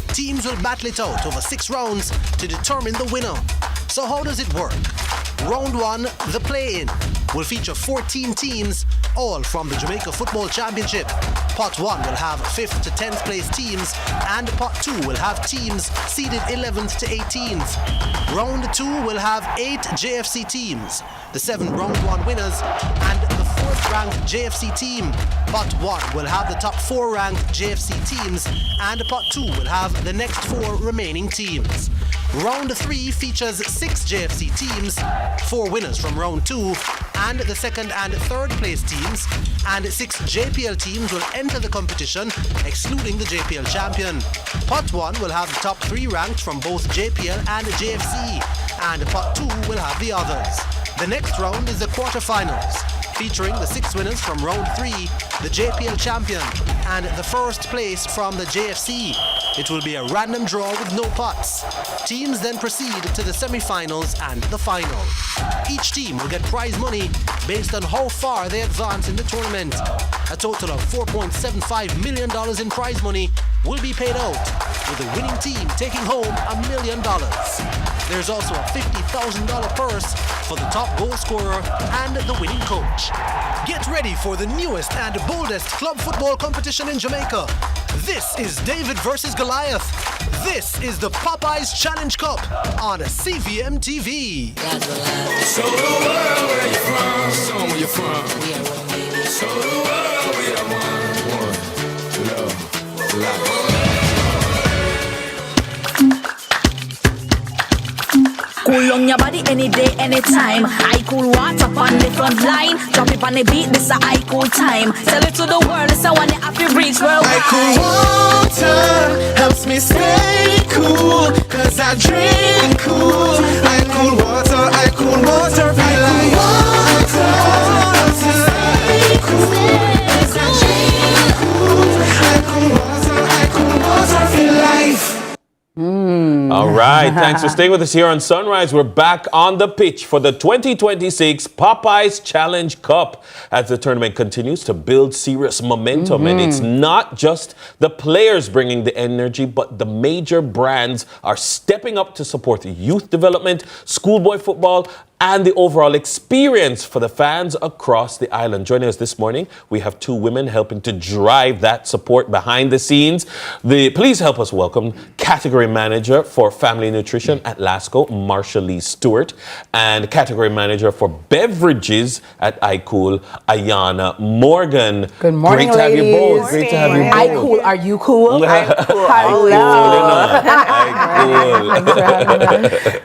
Teams will battle it out over 6 rounds to determine the winner. So how does it work? Round 1, the play-in, will feature 14 teams, all from the Jamaica Football Championship. Pot 1 will have 5th to 10th place teams, and Pot 2 will have teams seeded 11th to 18th. Round 2 will have 8 JFC teams, the 7 Round 1 winners, and the 4th ranked JFC team. Pot 1 will have the top 4 ranked JFC teams, and Pot 2 will have the next 4 remaining teams. Round 3 features 6 JFC teams, 4 winners from Round 2, and the 2nd and 3rd place teams, and 6 JPL teams will enter the competition, excluding the JPL champion. Pot 1 will have the top 3 ranked from both JPL and JFC, and Pot 2 will have the others. The next round is the quarterfinals, featuring the 6 winners from Round 3, the JPL champion, and the 1st place from the JFC. It will be a random draw with no pots. Teams then proceed to the semi-finals and the final. Each team will get prize money based on how far they advance in the tournament. A total of $4.75 million in prize money will be paid out, with the winning team taking home $1 million. There's also a $50,000 purse for the top goal scorer and the winning coach. Get ready for the newest and boldest club football competition in Jamaica. This is David versus Goliath. This is the Popeyes Challenge Cup on CVM TV. Show the world where you're from. Show them where you're from. Show the world we are one. Love. Cool on your body any day, anytime. I cool water on the front line. Drop it on the beat, this a I cool time. Tell it to the world, it's a one that happy reach worldwide. I cool water helps me stay cool, cause I drink cool. I cool water feel like water helps me stay cool, cause I drink cool. I cool water feel life. All right. Thanks for staying with us here on Sunrise. We're back on the pitch for the 2026 Popeyes Challenge Cup as the tournament continues to build serious momentum. And it's not just the players bringing the energy, but the major brands are stepping up to support youth development, schoolboy football, and the overall experience for the fans across the island. Joining us this morning, we have two women helping to drive that support behind the scenes. Please help us welcome Category Manager for Family Nutrition at Lasco, Marsha Lee Stewart, and Category Manager for Beverages at iCool, Ayana Morgan. Good morning, Great to have you both. ladies. Great to have you both. iCool, are you cool? iCool.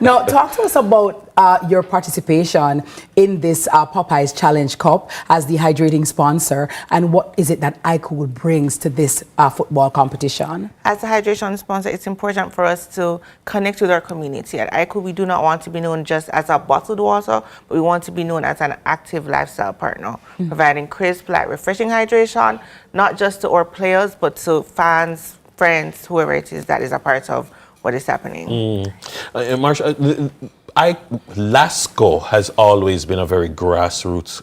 Now, talk to us about your participation in this Popeyes Challenge Cup as the hydrating sponsor, and what is it that iCool brings to this football competition? As a hydration sponsor, it's important for us to connect with our community. At iCool, we do not want to be known just as a bottled water, but we want to be known as an active lifestyle partner, providing crisp, light, refreshing hydration, not just to our players, but to fans, friends, whoever it is that is a part of what is happening. Marsha, Lasco has always been a very grassroots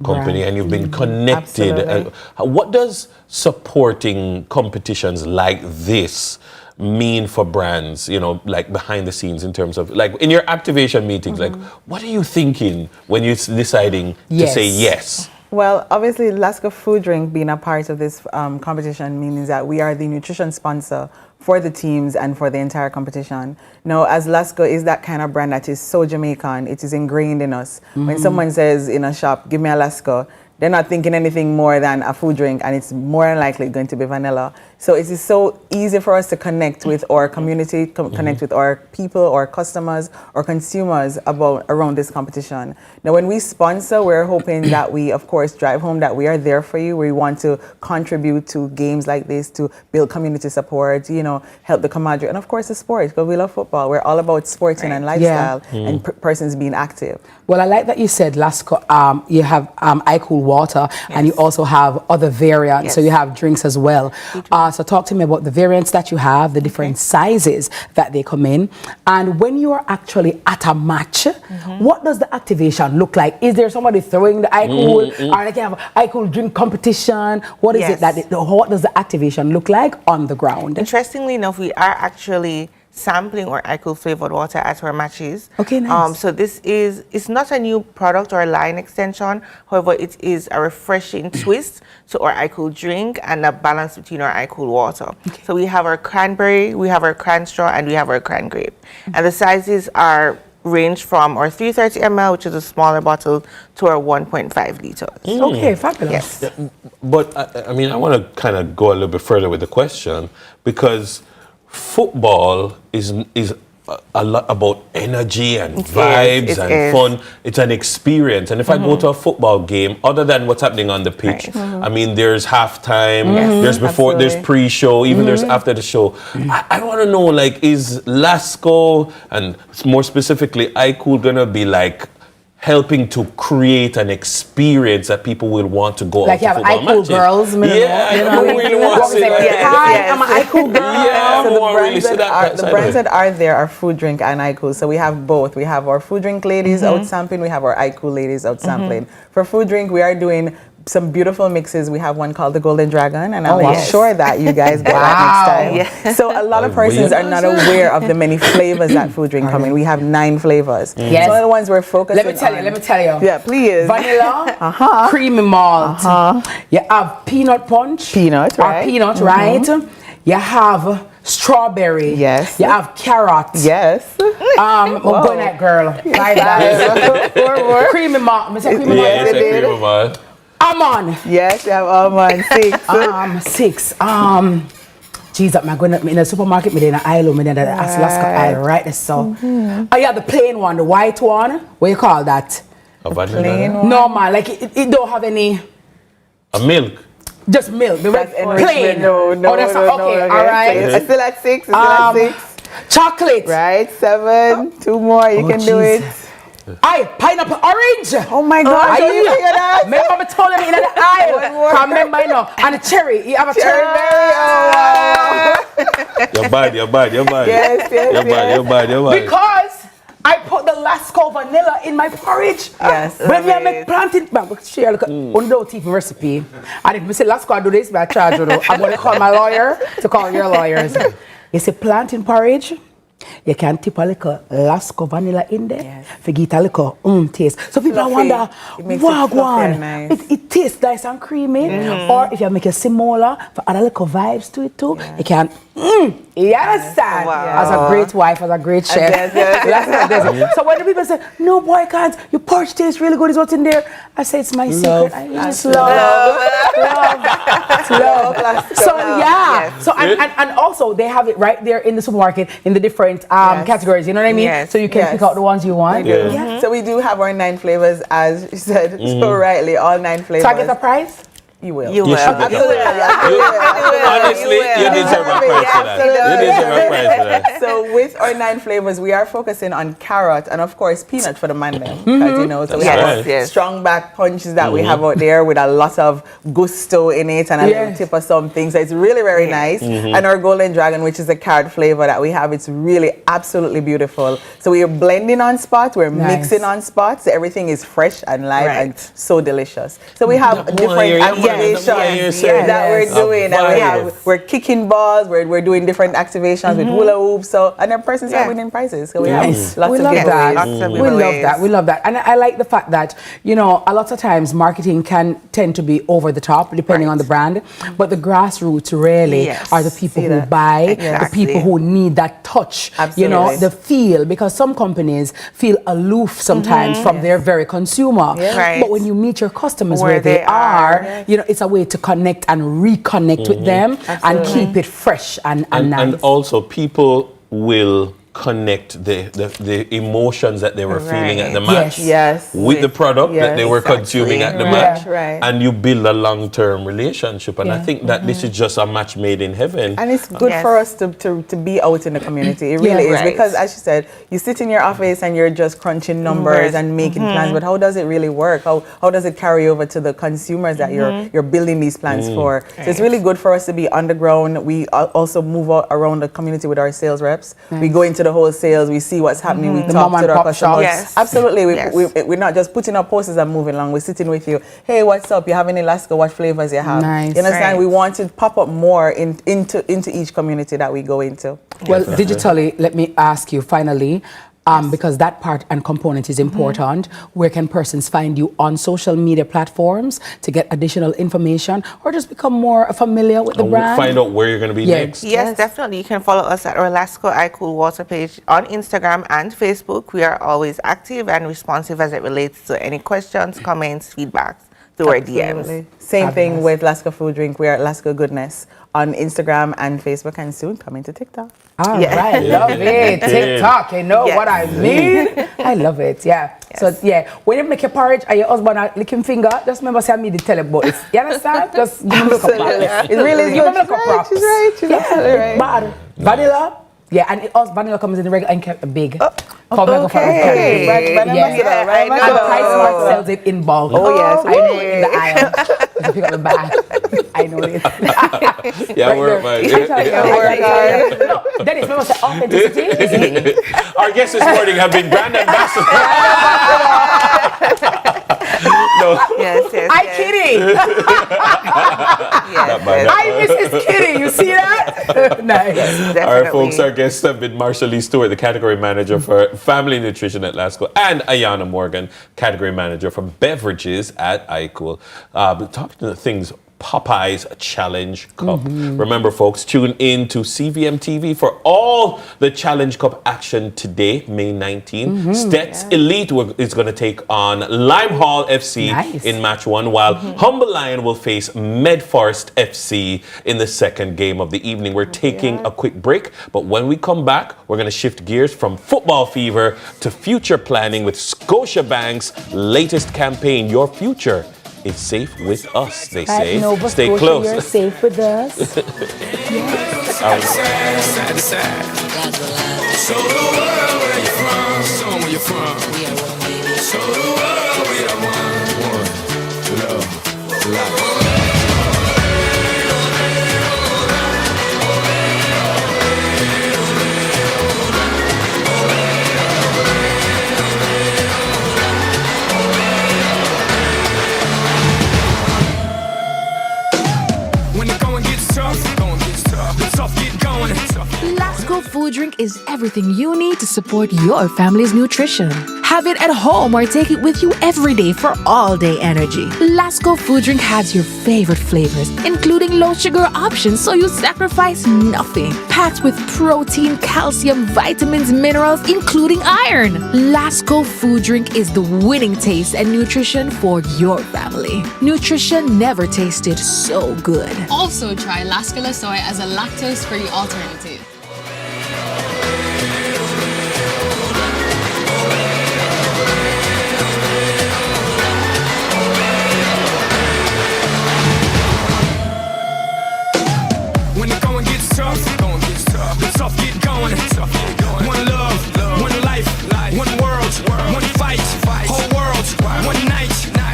company, and you've been connected. What does supporting competitions like this mean for brands, you know, like behind the scenes in terms of, like, in your activation meetings, like, what are you thinking when you're deciding to say yes? Well, obviously, Lasco Food Drink being a part of this competition means that we are the nutrition sponsor for the teams and for the entire competition. Now, as Lasco is that kind of brand that is so Jamaican, it is ingrained in us. When someone says in a shop, give me a Lasco, they're not thinking anything more than a food drink, and it's more than likely going to be vanilla. So it is so easy for us to connect with our community, connect with our people, our customers, or consumers around this competition. Now, when we sponsor, we're hoping that we, of course, drive home that we are there for you. We want to contribute to games like this, to build community support, you know, help the camaraderie, and of course the sport, because we love football. We're all about sporting and lifestyle and persons being active. Well, I like that you said Lasco, you have iCool water, and you also have other variants, so you have drinks as well. So talk to me about the variants that you have, the different sizes that they come in, and when you are actually at a match, what does the activation look like? Is there somebody throwing the iCool, or like you have iCool drink competition? What is it that, what does the activation look like on the ground? Interestingly enough, we are actually sampling our iCool flavored water at our matches. Okay, nice. So it's not a new product or a line extension. However, it is a refreshing twist to our iCool drink and a balance between our iCool water. So we have our cranberry, we have our cran straw, and we have our cran grape. And the sizes are range from our 330 ml, which is a smaller bottle, to our 1.5 liters. Okay, fabulous. Yes. Yeah, but I mean, I want to kind of go a little bit further with the question, because football is a lot about energy and vibes and fun. It's an experience. And if I go to a football game, other than what's happening on the pitch, I mean, there's halftime, there's before, there's pre-show, even there's after the show. I want to know, like, is Lasco, and more specifically iCool, gonna be like helping to create an experience that people will want to go like out to you have football iCool girls, you know, really want to say, like, hi, I'm an iCool girl. So the brands that are there are Food Drink and iCool. So we have both. We have our Food Drink ladies out sampling. We have our iCool ladies out sampling. For Food Drink, we are doing some beautiful mixes. We have one called the Golden Dragon, and I'll make sure that you guys get that next time. So a lot of persons are not aware of the many flavors that Food Drink come in. We have 9 flavors. Yes. Some of the ones we're focusing on. Let me tell you. Yeah, please. Vanilla, creamy malt. You have peanut punch. Peanut, right? Or peanut, right? You have strawberry. Yes. You have carrot. Yes. I'm going at girl. Like that. Creamy malt. Creamy malt. Yeah, creamy malt. Almond. Yes, you have almond. 6. 6. Geez, I'm going in the supermarket, me in the aisle, me in the Lasco aisle, right there. So, oh yeah, the plain one, the white one. What you call that? A plain one? No, man, like it don't have any. A milk. Just milk. The plain. No. That's okay. All right. It's still at 6. It's still at 6. Chocolate. Right. 7. 2 more. You can do it. Aye, pineapple orange. Oh my God! Are you hear that? Remember me told me in the aisle. Remember, you know, and the cherry. You have a cherry. Oh, wow. You're bad. Yes. You're bad. Because I put the Lasco vanilla in my porridge. Yes. When you make plantain, share like undo teeth recipe. And if I say Lasco, I do this, I charge you. I'm going to call my lawyer to call your lawyers. You say plantain porridge. You can tip a little Lasco vanilla in there. Yes. Forget a little taste. So people wonder, wagwan. It tastes nice and creamy. Or if you make a simola for add a little vibes to it too, you can. You understand? Wow. As a great wife, as a great chef. Yes. So when the people say, no boy, I can't. Your porridge tastes really good. Is what's in there? I say it's my secret. I just love. So yeah. So and also they have it right there in the supermarket in the different categories. You know what I mean? Yes. So you can pick out the ones you want. Yeah. So we do have our 9 flavors, as you said so rightly, all 9 flavors. So I get the price? You will. You will. Absolutely. Honestly, you deserve a prize for that. You deserve a prize for that. So with our 9 flavors, we are focusing on carrot and of course peanut for the man them. Because you know, so we have strong back punches that we have out there with a lot of gusto in it and a little tip of something. So it's really very nice. And our golden dragon, which is a carrot flavor that we have, it's really absolutely beautiful. So we are blending on spot, we're mixing on spot. So everything is fresh and live and so delicious. So we have different that we're doing, and we're kicking balls, we're doing different activations with hula hoops, so and then persons are winning prizes. So we have lots of giveaways. We love that, and I like the fact that a lot of times marketing can tend to be over the top depending on the brand, but the grassroots really are the people who buy, the people who need that touch, the feel, because some companies feel aloof sometimes from their very consumer, but when you meet your customers where they are, it's a way to connect and reconnect with them and keep it fresh and nice. And also people will connect the emotions that they were feeling at the match with the product that they were consuming at the match, and you build a long-term relationship, and I think that this is just a match made in heaven. And it's good for us to be out in the community. It really is, because as you said, you sit in your office and you're just crunching numbers and making plans, but how does it really work? How does it carry over to the consumers that you're building these plans for? So it's really good for us to be on the ground. We also move around the community with our sales reps. We go into the wholesales, we see what's happening, we talk to our customers. Absolutely, we're not just putting up posters and moving along, we're sitting with you. Hey, what's up? You have any Lasco? What flavors you have? You understand? We want to pop up more into each community that we go into. Well, digitally, let me ask you finally, because that part and component is important. Where can persons find you on social media platforms to get additional information or just become more familiar with the brand? Find out where you're going to be next. Yes, definitely. You can follow us at our Lasco I Cool Water page on Instagram and Facebook. We are always active and responsive as it relates to any questions, comments, feedbacks through our DMs. Same thing with Lasco Food Drink. We are at Lasco Goodness on Instagram and Facebook, and soon coming to TikTok. All right, love it. TikTok, you know what I mean? I love it, So, when you make your porridge and your husband a licking finger, just remember say I made the tell about it. You understand? Just give him a look up. It really is good. Give him a look up. She's right. She's absolutely right. Bad. Vanilla. Yeah, and vanilla comes in the regular and kept big. And Price sells it in bulk. Oh yes, I know it in the aisle. If you pick up the bag, I know it. No, Dennis, remember say authenticity is me. Our guests this morning have been brand ambassadors. I'm kidding. I miss his kidding. You see that? Nice. All right, folks. Our guests have been Marshallee Stewart, the category manager for family nutrition at Lasco, and Ayana Morgan, category manager for beverages at iCool. Talking to the things. Popeye's Challenge Cup. Remember, folks, tune in to CVM TV for all the Challenge Cup action today, May 19. Stets Elite is going to take on Limehall FC in match 1, while Humble Lion will face Medforest FC in the second game of the evening. We're taking a quick break, but when we come back, we're going to shift gears from football fever to future planning with Scotiabank's latest campaign, Your Future is safe with us, they say. Nova Stay Scotia, close. You're safe with us. Side to side. Show the world where you're from. Show them where you're from. Show the world we are one. Love. tough, going gets tough. The tough get going. Lasco Food Drink is everything you need to support your family's nutrition. Have it at home or take it with you every day for all-day energy. Lasco Food Drink has your favorite flavors, including low-sugar options, so you sacrifice nothing. Packed with protein, calcium, vitamins, minerals, including iron. Lasco Food Drink is the winning taste and nutrition for your family. Nutrition never tasted so good. Also try Lasco Soy as a lactose-free alternative. When the going gets tough, the tough get going. One love, one life, one world, one fight, whole world, one night,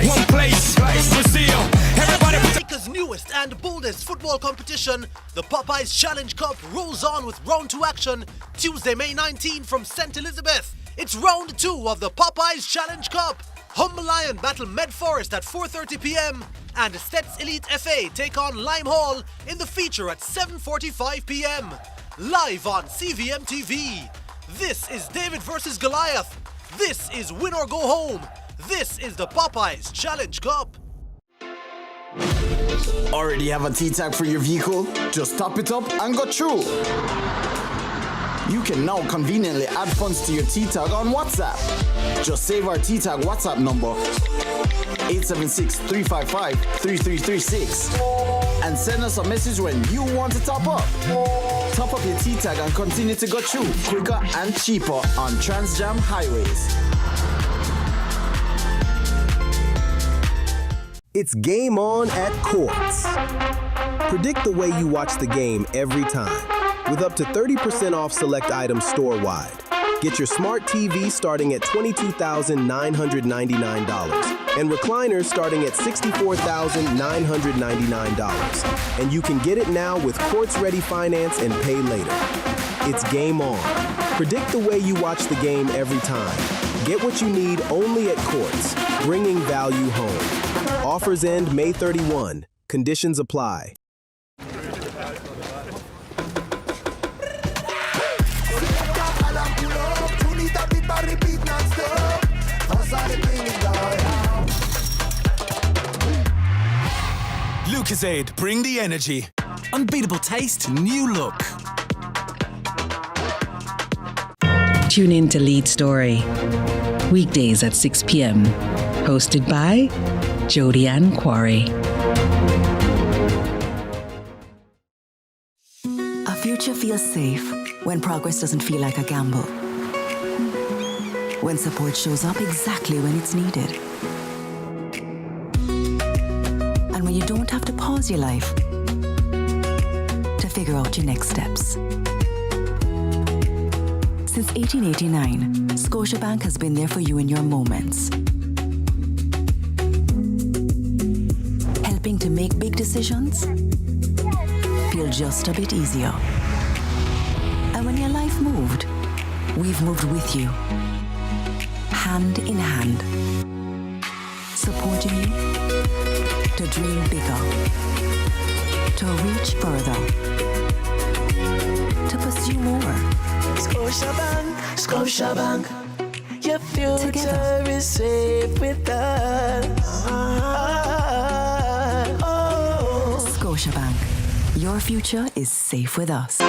one place, Brazil. Everybody. Jamaica's newest and boldest football competition, the Popeyes Challenge Cup, rolls on with round 2 action Tuesday, May 19 from St. Elizabeth. It's round 2 of the Popeyes Challenge Cup. Humble Lion battle Med Forest at 4:30 p.m. and Stets Elite FA take on Lime Hall in the feature at 7:45 p.m. Live on CVM TV. This is David versus Goliath. This is win or go home. This is the Popeyes Challenge Cup. Already have a T-tag for your vehicle? Just top it up and go through. You can now conveniently add funds to your T-tag on WhatsApp. Just save our T-tag WhatsApp number 876-355-3336 and send us a message when you want to top up. Top up your T-tag and continue to go through quicker and cheaper on Transjam highways. It's game on at Quartz. Predict the way you watch the game every time, with up to 30% off select items store-wide. Get your smart TV starting at $22,999 and recliners starting at $64,999. And you can get it now with Quartz-ready finance and pay later. It's game on. Predict the way you watch the game every time. Get what you need only at Quartz, bringing value home. Offers end May 31. Conditions apply. Lucozade, bring the energy. Unbeatable taste, new look. Tune in to Lead Story. Weekdays at 6 p.m. Hosted by Jodianne Quarry. A future feels safe when progress doesn't feel like a gamble. When support shows up exactly when it's needed. And when you don't have to pause your life to figure out your next steps. Since 1889, Scotiabank has been there for you in your moments. Helping to make big decisions feel just a bit easier. And when your life moved, we've moved with you. Hand in hand. Supporting you to dream bigger. To reach further. To pursue more. Scotiabank, Scotiabank, your future is safe with us. Scotiabank, your future is safe with us.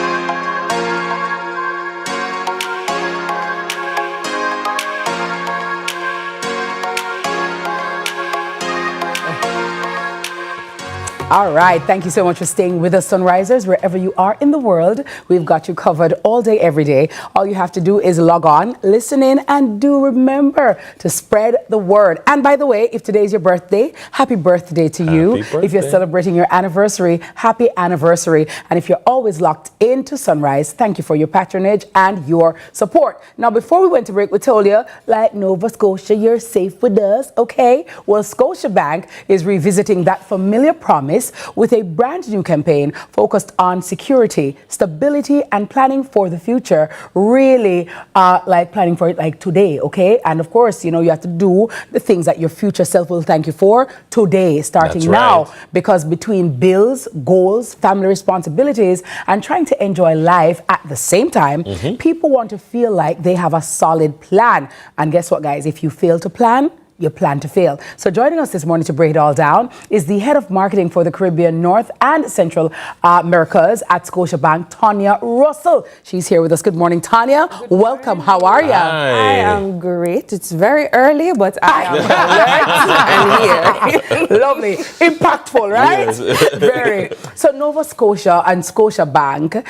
All right, thank you so much for staying with us, Sunrisers. Wherever you are in the world, we've got you covered all day, every day. All you have to do is log on, listen in, and do remember to spread the word. And by the way, if today's your birthday, happy birthday to you. If you're celebrating your anniversary, happy anniversary. And if you're always locked into Sunrise, thank you for your patronage and your support. Now, before we went to break, we told you, like Nova Scotia, you're safe with us, okay? Well, Scotiabank is revisiting that familiar promise this with a brand new campaign focused on security, stability, and planning for the future. Really, like planning for it like today, okay? And of course, you know, you have to do the things that your future self will thank you for today, starting now, because between bills, goals, family responsibilities, and trying to enjoy life at the same time, people want to feel like they have a solid plan. And guess what, guys? If you fail to plan, you plan to fail. So joining us this morning to break it all down is the head of marketing for the Caribbean, North and Central Americas at Scotiabank, Tanya Russell. She's here with us. Good morning, Tanya. Welcome. How are you? I am great. It's very early, but I am alert and here. Lovely. Impactful, right? Yes. Very. So Nova Scotia and Scotiabank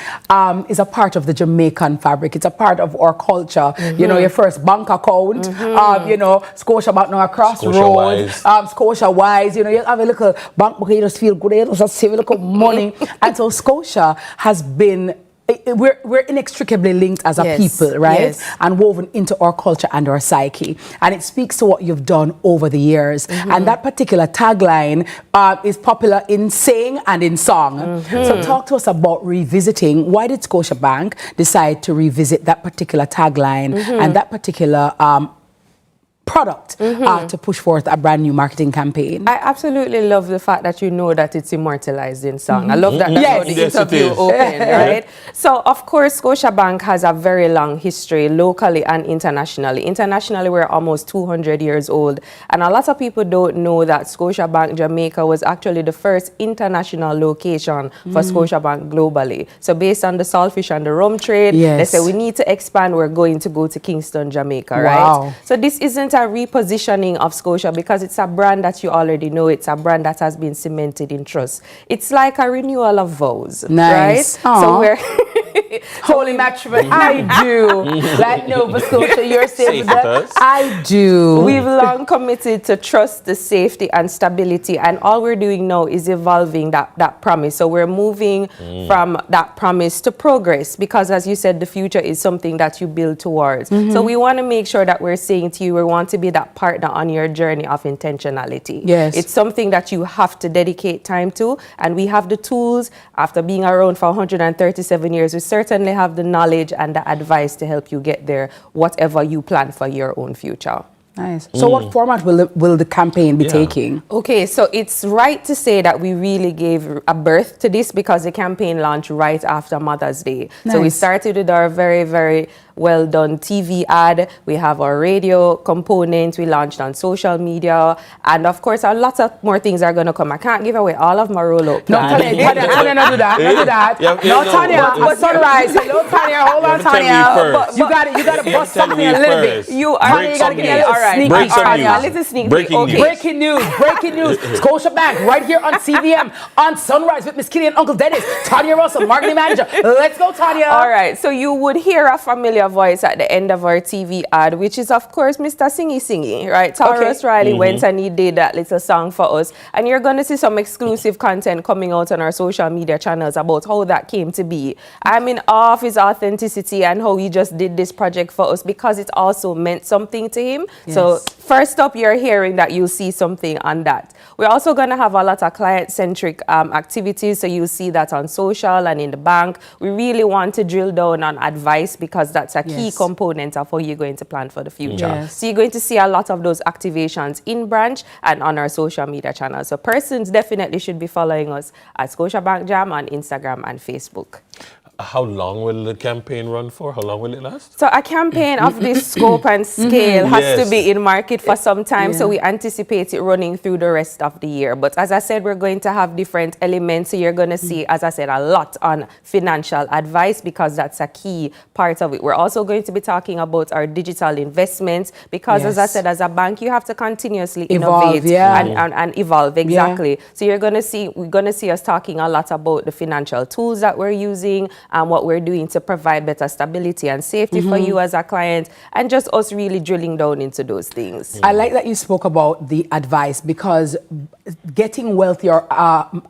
is a part of the Jamaican fabric. It's a part of our culture. You know, your first bank account, you know, Scotiabank now across road, Scotia Wise, you know, you have a little bank book, you just feel good, you just save a little money. And so Scotia has been, we're inextricably linked as a people, right? And woven into our culture and our psyche. And it speaks to what you've done over the years. And that particular tagline is popular in saying and in song. So talk to us about revisiting. Why did Scotiabank decide to revisit that particular tagline and that particular product to push forth a brand new marketing campaign? I absolutely love the fact that you know that it's immortalized in song. I love that that's how the interview opened, right? So, of course, Scotiabank has a very long history locally and internationally. Internationally, we're almost 200 years old. And a lot of people don't know that Scotiabank Jamaica was actually the first international location for Scotiabank globally. So based on the saltfish and the rum trade, they say we need to expand, we're going to go to Kingston, Jamaica, right? So this isn't a repositioning of Scotia because it's a brand that you already know. It's a brand that has been cemented in trust. It's like a renewal of vows, right? So we're holy matrimony. I do. Like Nova Scotia, you're safe with us. I do. We've long committed to trust, the safety and stability, and all we're doing now is evolving that promise. So we're moving from that promise to progress because, as you said, the future is something that you build towards. So we want to make sure that we're saying to you, we want to be that partner on your journey of intentionality. It's something that you have to dedicate time to, and we have the tools. After being around for 137 years, we certainly have the knowledge and the advice to help you get there, whatever you plan for your own future. Nice. So what format will the campaign be taking? Okay, so it's right to say that we really gave a birth to this because the campaign launched right after Mother's Day. So we started with our very, very well done TV ad. We have our radio component. We launched on social media. And of course, a lot of more things are going to come. I can't give away all of my roll-up plan. No, Tanya, not do that. Not do that. No, Tanya, Sunrise. Hello, Tanya. Hold on, Tanya. You got to bust something a little bit. You are you got to get a little right. sneaky, Tanya. Let's sneak Breaking news. Breaking news. Breaking news. Scotiabank right here on CVM on Sunrise with Miss Kitty and Uncle Dennis. Tanya Russell, marketing manager. Let's go, Tanya. All right. So you would hear a familiar voice at the end of our TV ad, which is, of course, Mr. Singy, right? Taurus Riley went and he did that little song for us. And you're going to see some exclusive content coming out on our social media channels about how that came to be. I'm in awe of his authenticity and how he just did this project for us because it also meant something to him. So first up, you're hearing that you'll see something on that. We're also going to have a lot of client-centric activities. So you'll see that on social and in the bank. We really want to drill down on advice because that's a key component of how you're going to plan for the future. So you're going to see a lot of those activations in branch and on our social media channels. So persons definitely should be following us at Scotiabank Jam on Instagram and Facebook. How long will the campaign run for? How long will it last? So a campaign of this scope and scale has to be in market for some time. So we anticipate it running through the rest of the year. But as I said, we're going to have different elements. So you're going to see, as I said, a lot on financial advice because that's a key part of it. We're also going to be talking about our digital investments because, as I said, as a bank, you have to continuously innovate and evolve. Exactly. So we're going to see us talking a lot about the financial tools that we're using what we're doing to provide better stability and safety for you as a client, and just us really drilling down into those things. I like that you spoke about the advice, because getting wealthy or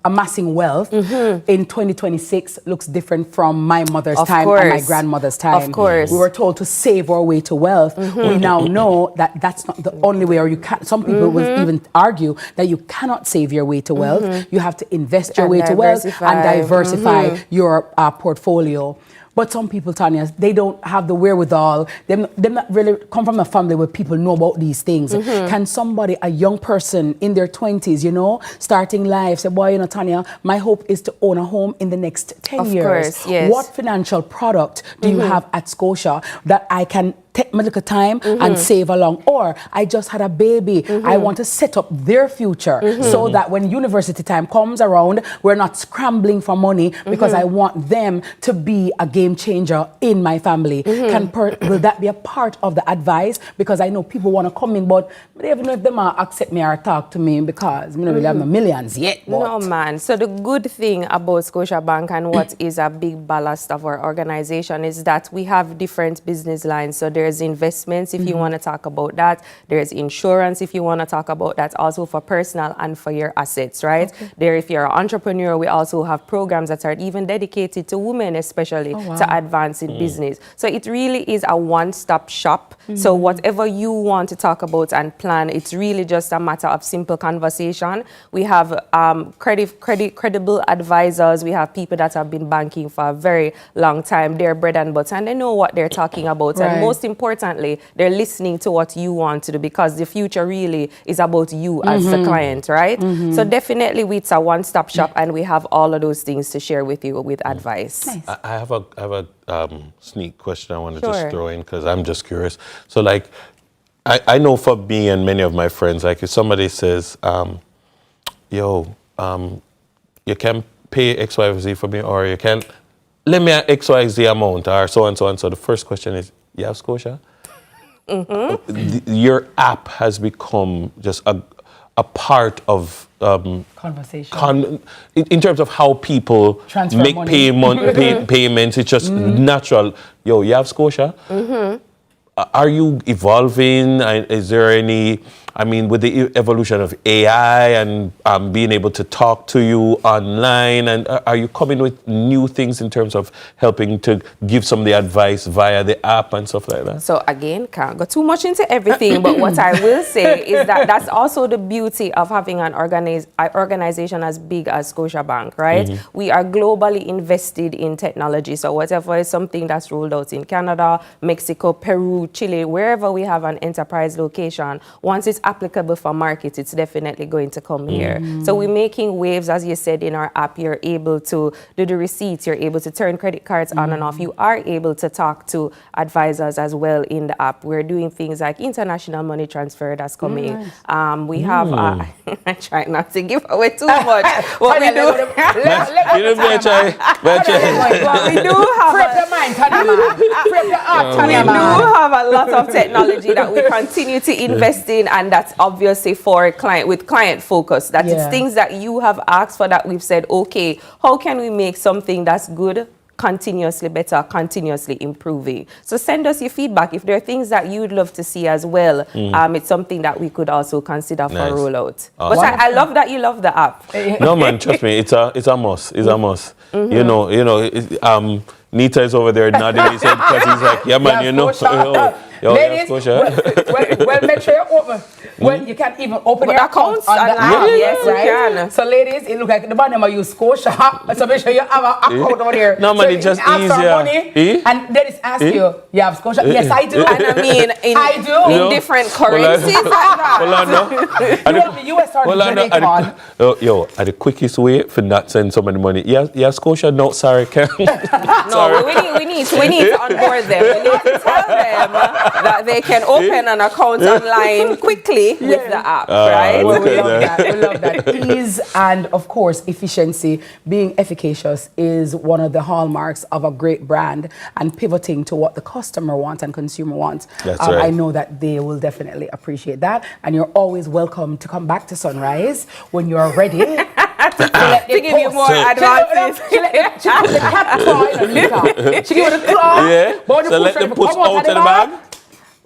amassing wealth in 2026 looks different from my mother's time and my grandmother's time. Of course. We were told to save our way to wealth. We now know that that's not the only way, or you can't. Some people will even argue that you cannot save your way to wealth. You have to invest your way to wealth and diversify your portfolio. But some people, Tanya, they don't have the wherewithal. They not really come from a family where people know about these things. Can somebody, a young person in their 20s, you know, starting life, say, boy, you know, Tanya, my hope is to own a home in the next 10 years. Of course, yes. What financial product do you have at Scotia that I can take my little time and save along? Or I just had a baby. I want to set up their future so that when university time comes around, we're not scrambling for money, because I want them to be a game changer in my family. Will that be a part of the advice? Because I know people want to come in, but they don't even know if they might accept me or talk to me, because we don't really have my millions yet. But. No, man. So the good thing about Scotiabank and what is a big ballast of our organization is that we have different business lines. So there's investments, if you want to talk about that. There's insurance, if you want to talk about that, also for personal and for your assets, right? There, if you're an entrepreneur, we also have programs that are even dedicated to women, especially to advance in business. So it really is a one-stop shop. So whatever you want to talk about and plan, it's really just a matter of simple conversation. We have credible advisors. We have people that have been banking for a very long time. They're bread and butter, and they know what they're talking about. And most importantly, they're listening to what you want to do, because the future really is about you as the client, right? So definitely it's a one-stop shop, and we have all of those things to share with you with advice. Nice. I have a sneak question I want to just throw in, because I'm just curious. So like, I know for me and many of my friends, like if somebody says, you can pay X, Y, Z for me, or you can lend me an X, Y, Z amount, or so and so and so. The first question is, you have Scotia? Your app has become just a part of conversation. In terms of how people transfer make money. payments, it's just natural. Yo, you have Scotia? Are you evolving? Is there any, I mean, with the evolution of AI and being able to talk to you online, and are you coming with new things in terms of helping to give some of the advice via the app and stuff like that? So again, can't go too much into everything, but what I will say is that that's also the beauty of having an organization as big as Scotiabank, right? We are globally invested in technology. So whatever is something that's rolled out in Canada, Mexico, Peru, Chile, wherever we have an enterprise location, once it's applicable for market, it's definitely going to come here. So we're making waves, as you said, in our app. You're able to do the receipts, you're able to turn credit cards on and off. You are able to talk to advisors as well in the app. We're doing things like international money transfer that's coming. We have, I try not to give away too much. What we do, we do have a lot of technology that we continue to invest in, and that's obviously for client focus. That it's things that you have asked for, that we've said, okay, how can we make something that's good continuously better, continuously improving? So send us your feedback. If there are things that you'd love to see as well, it's something that we could also consider for rollout. But I love that you love the app. No man, trust me, it's a must. It's a must. You know, Nita is over there nodding his head because he's like, yeah man, you know. Ladies, well, make sure you open. Well, you can even open your accounts on the app. Yes, right? You can. So ladies, it looks like the bottom of you Scotia. So make sure you have an account over there. No, man, it's just easier. And then it's ask you have Scotia? Yes, I do. And I mean, in different currencies. Hold on, no. You want the US or the Jamaican? Yo, the quickest way for not send somebody money. Yeah, Scotia, no, sorry, Karen. No, we need to onboard them. We need to tell them that they can open an account online quickly with the app, right? Well, we love that. Ease and, of course, efficiency. Being efficacious is one of the hallmarks of a great brand, and pivoting to what the customer wants and consumer wants. That's right. I know that they will definitely appreciate that, and you're always welcome to come back to Sunrise when you're ready to to give you more advances. She put the cat claw in her knicker. She give her the claw. Yeah. So let them push out of the bag.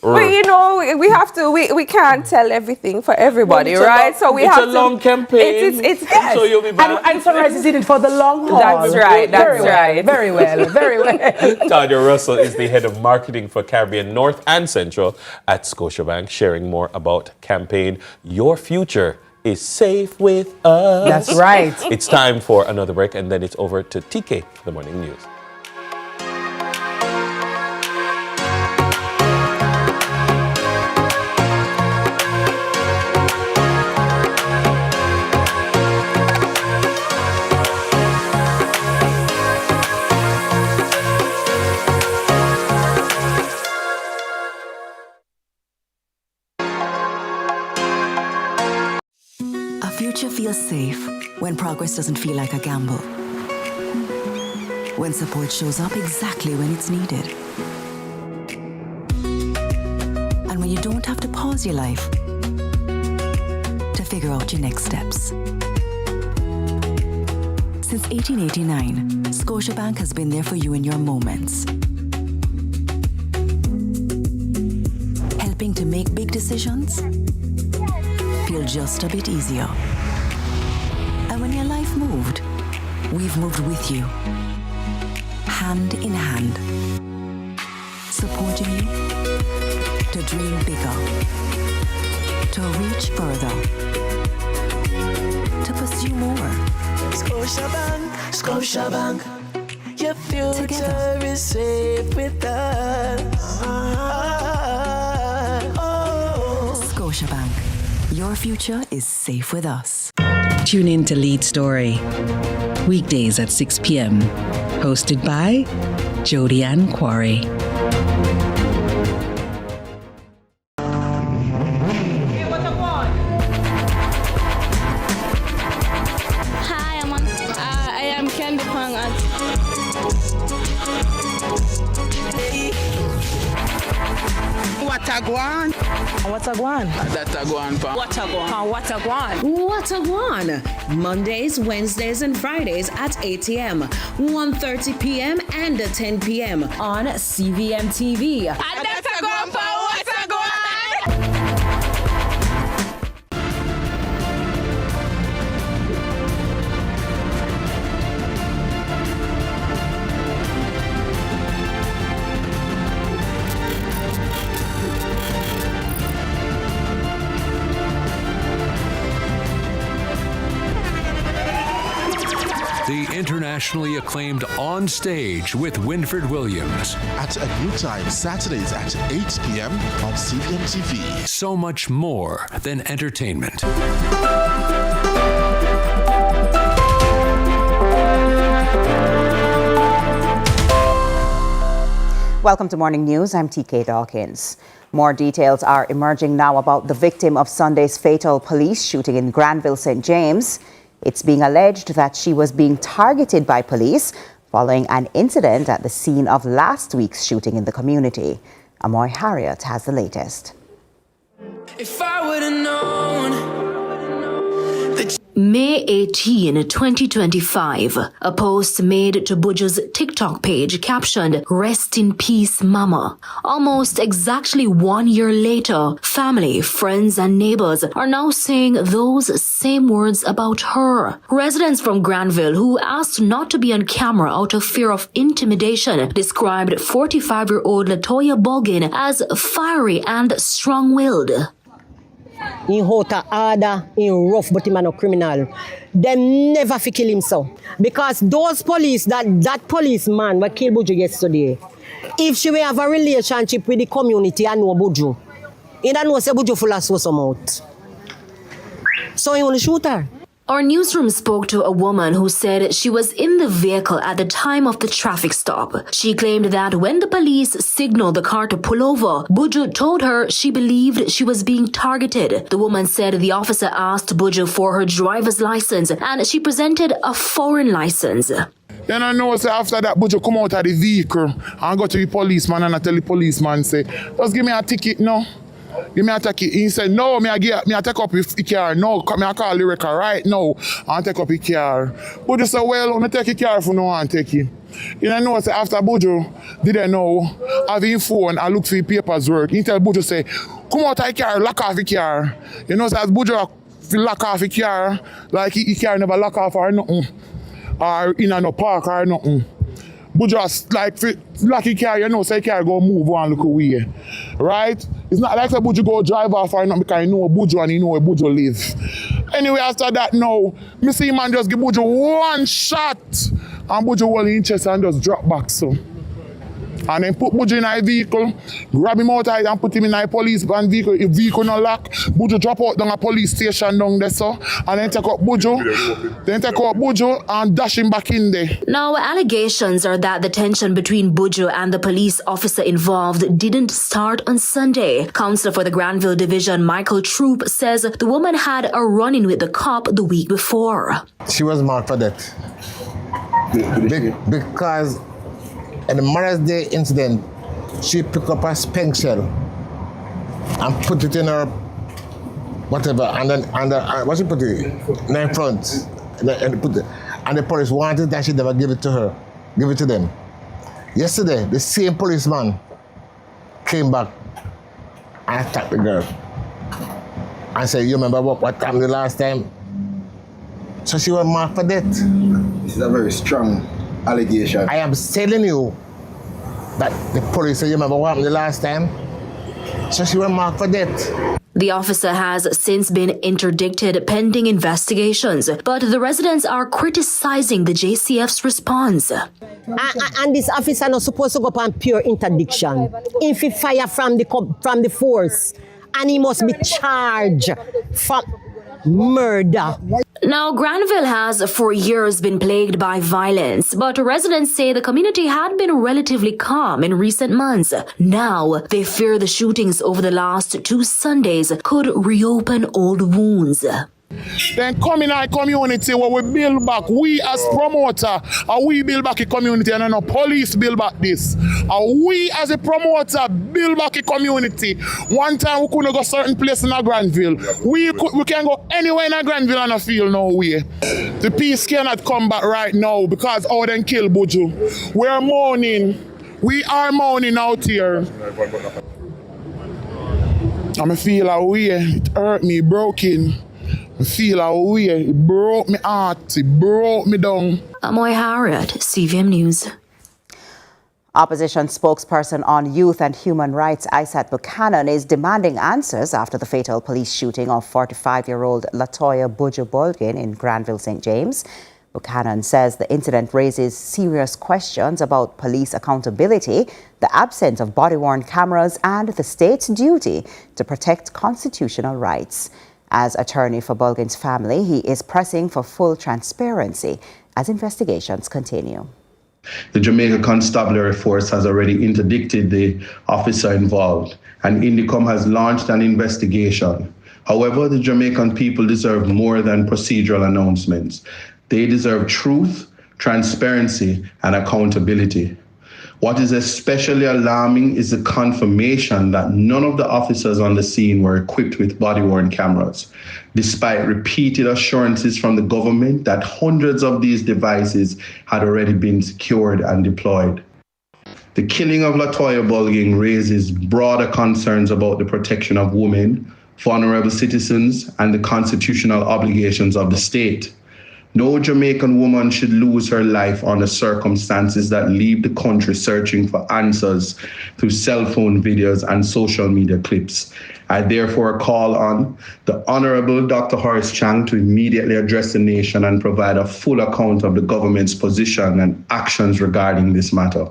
But you know, we have to. We can't tell everything for everybody, right? So we have to. It's a long campaign. It's so you'll be back. And Sunrise is in it for the long haul. That's right. That's right. Very well. Very well. Tanya Russell is the head of marketing for Caribbean North and Central at Scotiabank, sharing more about campaign Your Future is Safe with Us. That's right. It's time for another break, and then it's over to TK, the morning news. Future feels safe when progress doesn't feel like a gamble. When support shows up exactly when it's needed. And when you don't have to pause your life to figure out your next steps. Since 1889, Scotiabank has been there for you in your moments. Helping to make big decisions feel just a bit easier. And when your life moved, we've moved with you, hand in hand, supporting you to dream bigger, to reach further, to pursue more. Scotiabank, Scotiabank, your future Together. is safe with us. Scotiabank, your future is safe with us. Tune in to Lead Story, weekdays at 6 p.m. Hosted by Jody Ann Quarry. Hi, I am Candy Pang. What a guan? What a guan? That a guan, pa. What a guan? What a guan? What a guan! Mondays, Wednesdays, and Fridays at 8 a.m., 1:30 p.m., and 10 p.m. on CVM TV. And that's a guan, pa. What a guan? The internationally acclaimed On Stage with Winfred Williams. At a new time, Saturdays at 8 p.m. on CVM TV. So much more than entertainment. Welcome to Morning News. I'm TK Dawkins. More details are emerging now about the victim of Sunday's fatal police shooting in Granville, St. James. It's being alleged that she was being targeted by police following an incident at the scene of last week's shooting in the community. Amoy Harriet has the latest. If I would have known. May 18, 2025, a post made to Buju's TikTok page captioned, "Rest in peace, Mama." Almost exactly 1 year later, family, friends, and neighbors are now saying those same words about her. Residents from Granville, who asked not to be on camera out of fear of intimidation, described 45-year-old Latoya Boggin as fiery and strong-willed. In hot harder, in rough, but him a no criminal. Them never fi kill him so. Because those police, that policeman what killed Buju yesterday, if she will have a relationship with the community and know Buju, he don't know say Buju full of some out. So he wanna shoot her. Our newsroom spoke to a woman who said she was in the vehicle at the time of the traffic stop. She claimed that when the police signaled the car to pull over, Buju told her she believed she was being targeted. The woman said the officer asked Buju for her driver's license and she presented a foreign license. Then I know say after that Buju come out of the vehicle and go to the policeman and I tell the policeman say, just give me a ticket now. Give me a take it. He said, no, me I take up his car. No, me I call Lyrica right now and take up his car. Buju said, well, me take his car for no one take it. You know, say after Buju didn't know, have him phone and look for his papers work. He tell Buju, say, come out of the car, lock off the car. You know, so as Buju lock off the car, like he car never lock off or nothing. Or in a no park or nothing. Buju just like lock the car, you know, so the car go move one look away. Right? It's not like say Buju go drive off or nothing because he know Buju and he know where Buju live. Anyway, after that now, me see man just give Buju one shot. And Buju hold in chest and just drop back so. And then put Buju in a vehicle, grab him out and put him in a police van vehicle. If vehicle not lock, Buju drop out down a police station down there so. And then take out Buju and dash him back in there. Now, allegations are that the tension between Buju and the police officer involved didn't start on Sunday. Counsellor for the Granville Division, Michael Troop, says the woman had a run-in with the cop the week before. She was marked for that. Because in the Mother's Day incident, she picked up a spank shell and put it in her whatever, and then what she put it in front, and the police wanted that she never give it to them. Yesterday, the same policeman came back and attacked the girl and said, "You remember what happened the last time?" So she was marked for death. This is a very strong allegation. I am telling you that the police said, "You remember what happened the last time?" So she was marked for death. The officer has since been interdicted pending investigations, but the residents are criticizing the JCF's response. And this officer not supposed to go up on pure interdiction. If he fire from the force, and he must be charged for murder. Now, Granville has for years been plagued by violence, but residents say the community had been relatively calm in recent months. Now, they fear the shootings over the last 2 Sundays could reopen old wounds. Then come in our community where we build back. We as promoter, we build back a community and no police build back this. We as a promoter build back a community. One time we couldn't go certain place in a Granville. We can go anywhere in a Granville and I feel no way. The peace cannot come back right now because all them kill Buju. We are mourning. We are mourning out here. I feel a way. It hurt me, broken. I feel a way. It broke me heart. It broke me down. Amoy Harriet, CVM News. Opposition spokesperson on youth and human rights, Isat Buchanan, is demanding answers after the fatal police shooting of 45-year-old Latoya Buju Bolgin in Granville, St. James. Buchanan says the incident raises serious questions about police accountability, the absence of body-worn cameras, and the state's duty to protect constitutional rights. As attorney for Bolgin's family, he is pressing for full transparency as investigations continue. The Jamaica Constabulary Force has already interdicted the officer involved, and Indicom has launched an investigation. However, the Jamaican people deserve more than procedural announcements. They deserve truth, transparency, and accountability. What is especially alarming is the confirmation that none of the officers on the scene were equipped with body-worn cameras, despite repeated assurances from the government that hundreds of these devices had already been secured and deployed. The killing of Latoya Bolgin raises broader concerns about the protection of women, vulnerable citizens, and the constitutional obligations of the state. No Jamaican woman should lose her life under circumstances that leave the country searching for answers through cell phone videos and social media clips. I therefore call on the Honorable Dr. Horace Chang to immediately address the nation and provide a full account of the government's position and actions regarding this matter.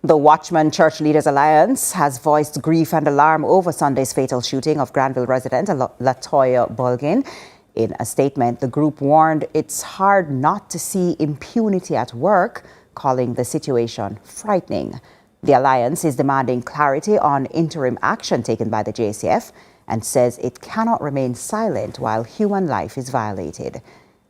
The Watchman Church Leaders Alliance has voiced grief and alarm over Sunday's fatal shooting of Granville resident Latoya Bolgin. In a statement, the group warned it's hard not to see impunity at work, calling the situation frightening. The alliance is demanding clarity on interim action taken by the JCF and says it cannot remain silent while human life is violated.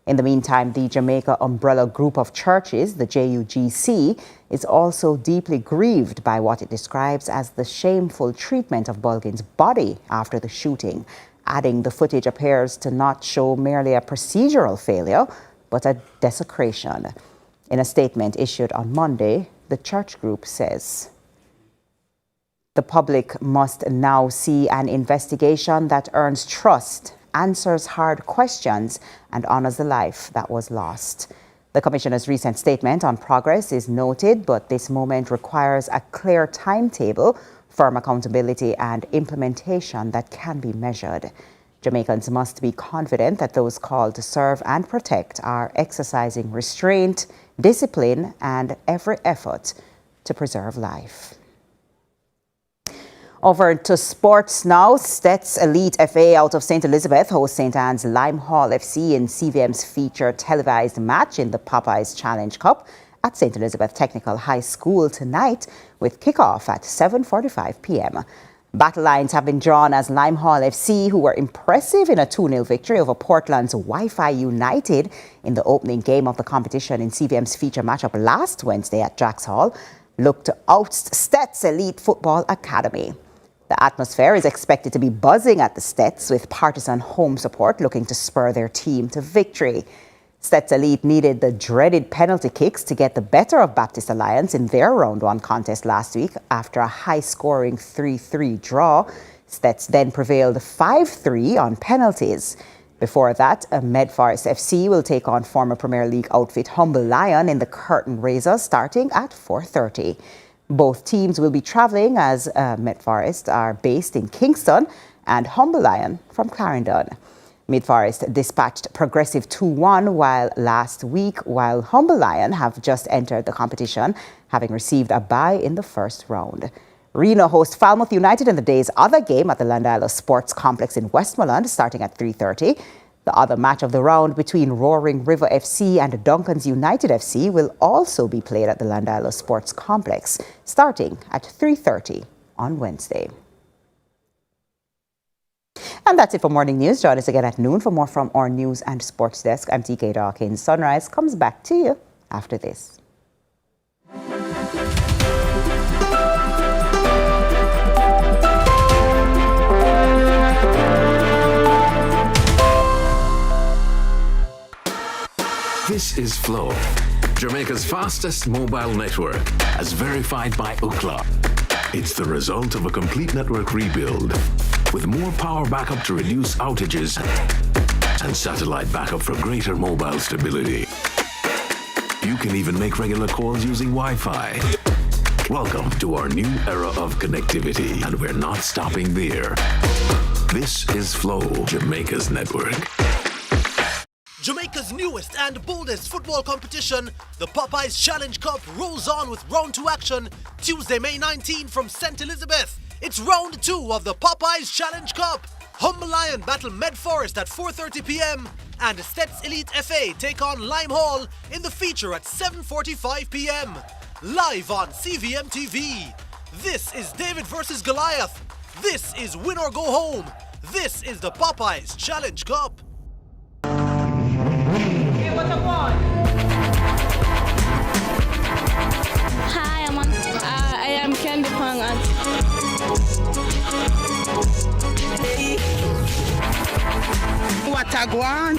In the meantime, the Jamaica Umbrella Group of Churches, the JUGC, is also deeply grieved by what it describes as the shameful treatment of Bulgin's body after the shooting, adding the footage appears to not show merely a procedural failure, but a desecration. In a statement issued on Monday, the church group says, "The public must now see an investigation that earns trust, answers hard questions, and honors the life that was lost." The Commissioner's recent statement on progress is noted, but this moment requires a clear timetable, firm accountability, and implementation that can be measured. Jamaicans must be confident that those called to serve and protect are exercising restraint, discipline, and every effort to preserve life. Over to sports now. Stets Elite FA out of St. Elizabeth hosts St. Anne's Limehall FC in CVM's feature televised match in the Popeyes Challenge Cup at St. Elizabeth Technical High School tonight with kickoff at 7:45 p.m. Battle lines have been drawn as Limehall FC, who were impressive in a 2-0 victory over Portland's Wi-Fi United in the opening game of the competition in CVM's feature matchup last Wednesday at Jacks Hall, look to oust Stets Elite Football Academy. The atmosphere is expected to be buzzing at the Stets, with partisan home support looking to spur their team to victory. Stets Elite needed the dreaded penalty kicks to get the better of Baptist Alliance in their Round 1 contest last week after a high-scoring 3-3 draw. Stets then prevailed 5-3 on penalties. Before that, Medforest FC will take on former Premier League outfit Humble Lion in the curtain raiser starting at 4:30. Both teams will be travelling as Medforest are based in Kingston and Humble Lion from Clarendon. Medforest dispatched Progressive 2-1 while Humble Lion have just entered the competition, having received a bye in the first round. Reno hosts Falmouth United in the day's other game at the Landila Sports Complex in Westmoreland, starting at 3:30. The other match of the round between Roaring River FC and Duncan's United FC will also be played at the Landila Sports Complex, starting at 3:30 on Wednesday. And that's it for Morning News. Join us again at noon for more from our news and sports desk. I'm TK Dawkins. Sunrise comes back to you after this. This is Flow, Jamaica's fastest mobile network, as verified by Ookla. It's the result of a complete network rebuild, with more power backup to reduce outages and satellite backup for greater mobile stability. You can even make regular calls using Wi-Fi. Welcome to our new era of connectivity, and we're not stopping there. This is Flow, Jamaica's network. Jamaica's newest and boldest football competition, the Popeyes Challenge Cup, rolls on with Round 2 action Tuesday, May 19 from St. Elizabeth. It's Round 2 of the Popeyes Challenge Cup. Humble Lion battle Medforest at 4:30 p.m. and Stets Elite FA take on Limehall in the feature at 7:45 p.m. Live on CVM TV. This is David versus Goliath. This is win or go home. This is the Popeyes Challenge Cup. Hi, I am Candy Pang. What a guan?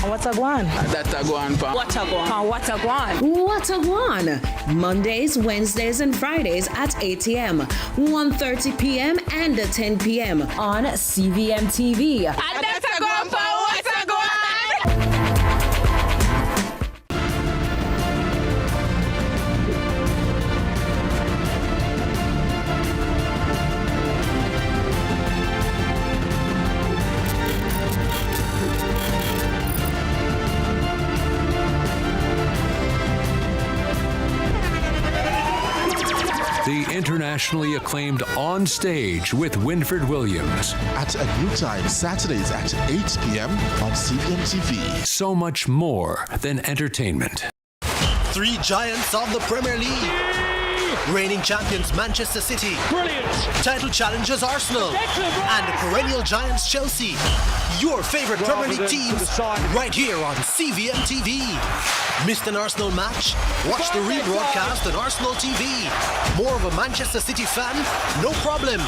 What a guan? That a guan pa. What a guan? What a guan? What a guan? Mondays, Wednesdays, and Fridays at 8 a.m., 1:30 p.m., and 10 p.m. on CVM TV. And that's a guan pa. What a guan? The internationally acclaimed On Stage with Winfred Williams. At a new time, Saturdays at 8 p.m. on CVMTV. So much more than entertainment. 3 giants of the Premier League. Reigning champions Manchester City. Brilliant. Title challengers Arsenal. And perennial giants Chelsea. Your favorite Premier League teams right here on CVM TV. Missed an Arsenal match? Watch the rebroadcast on Arsenal TV. More of a Manchester City fan? No problem.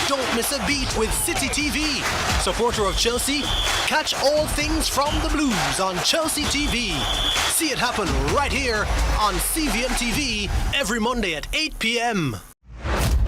Don't miss a beat with City TV. Supporter of Chelsea? Catch all things from the Blues on Chelsea TV. See it happen right here on CVM TV every Monday at 8 p.m.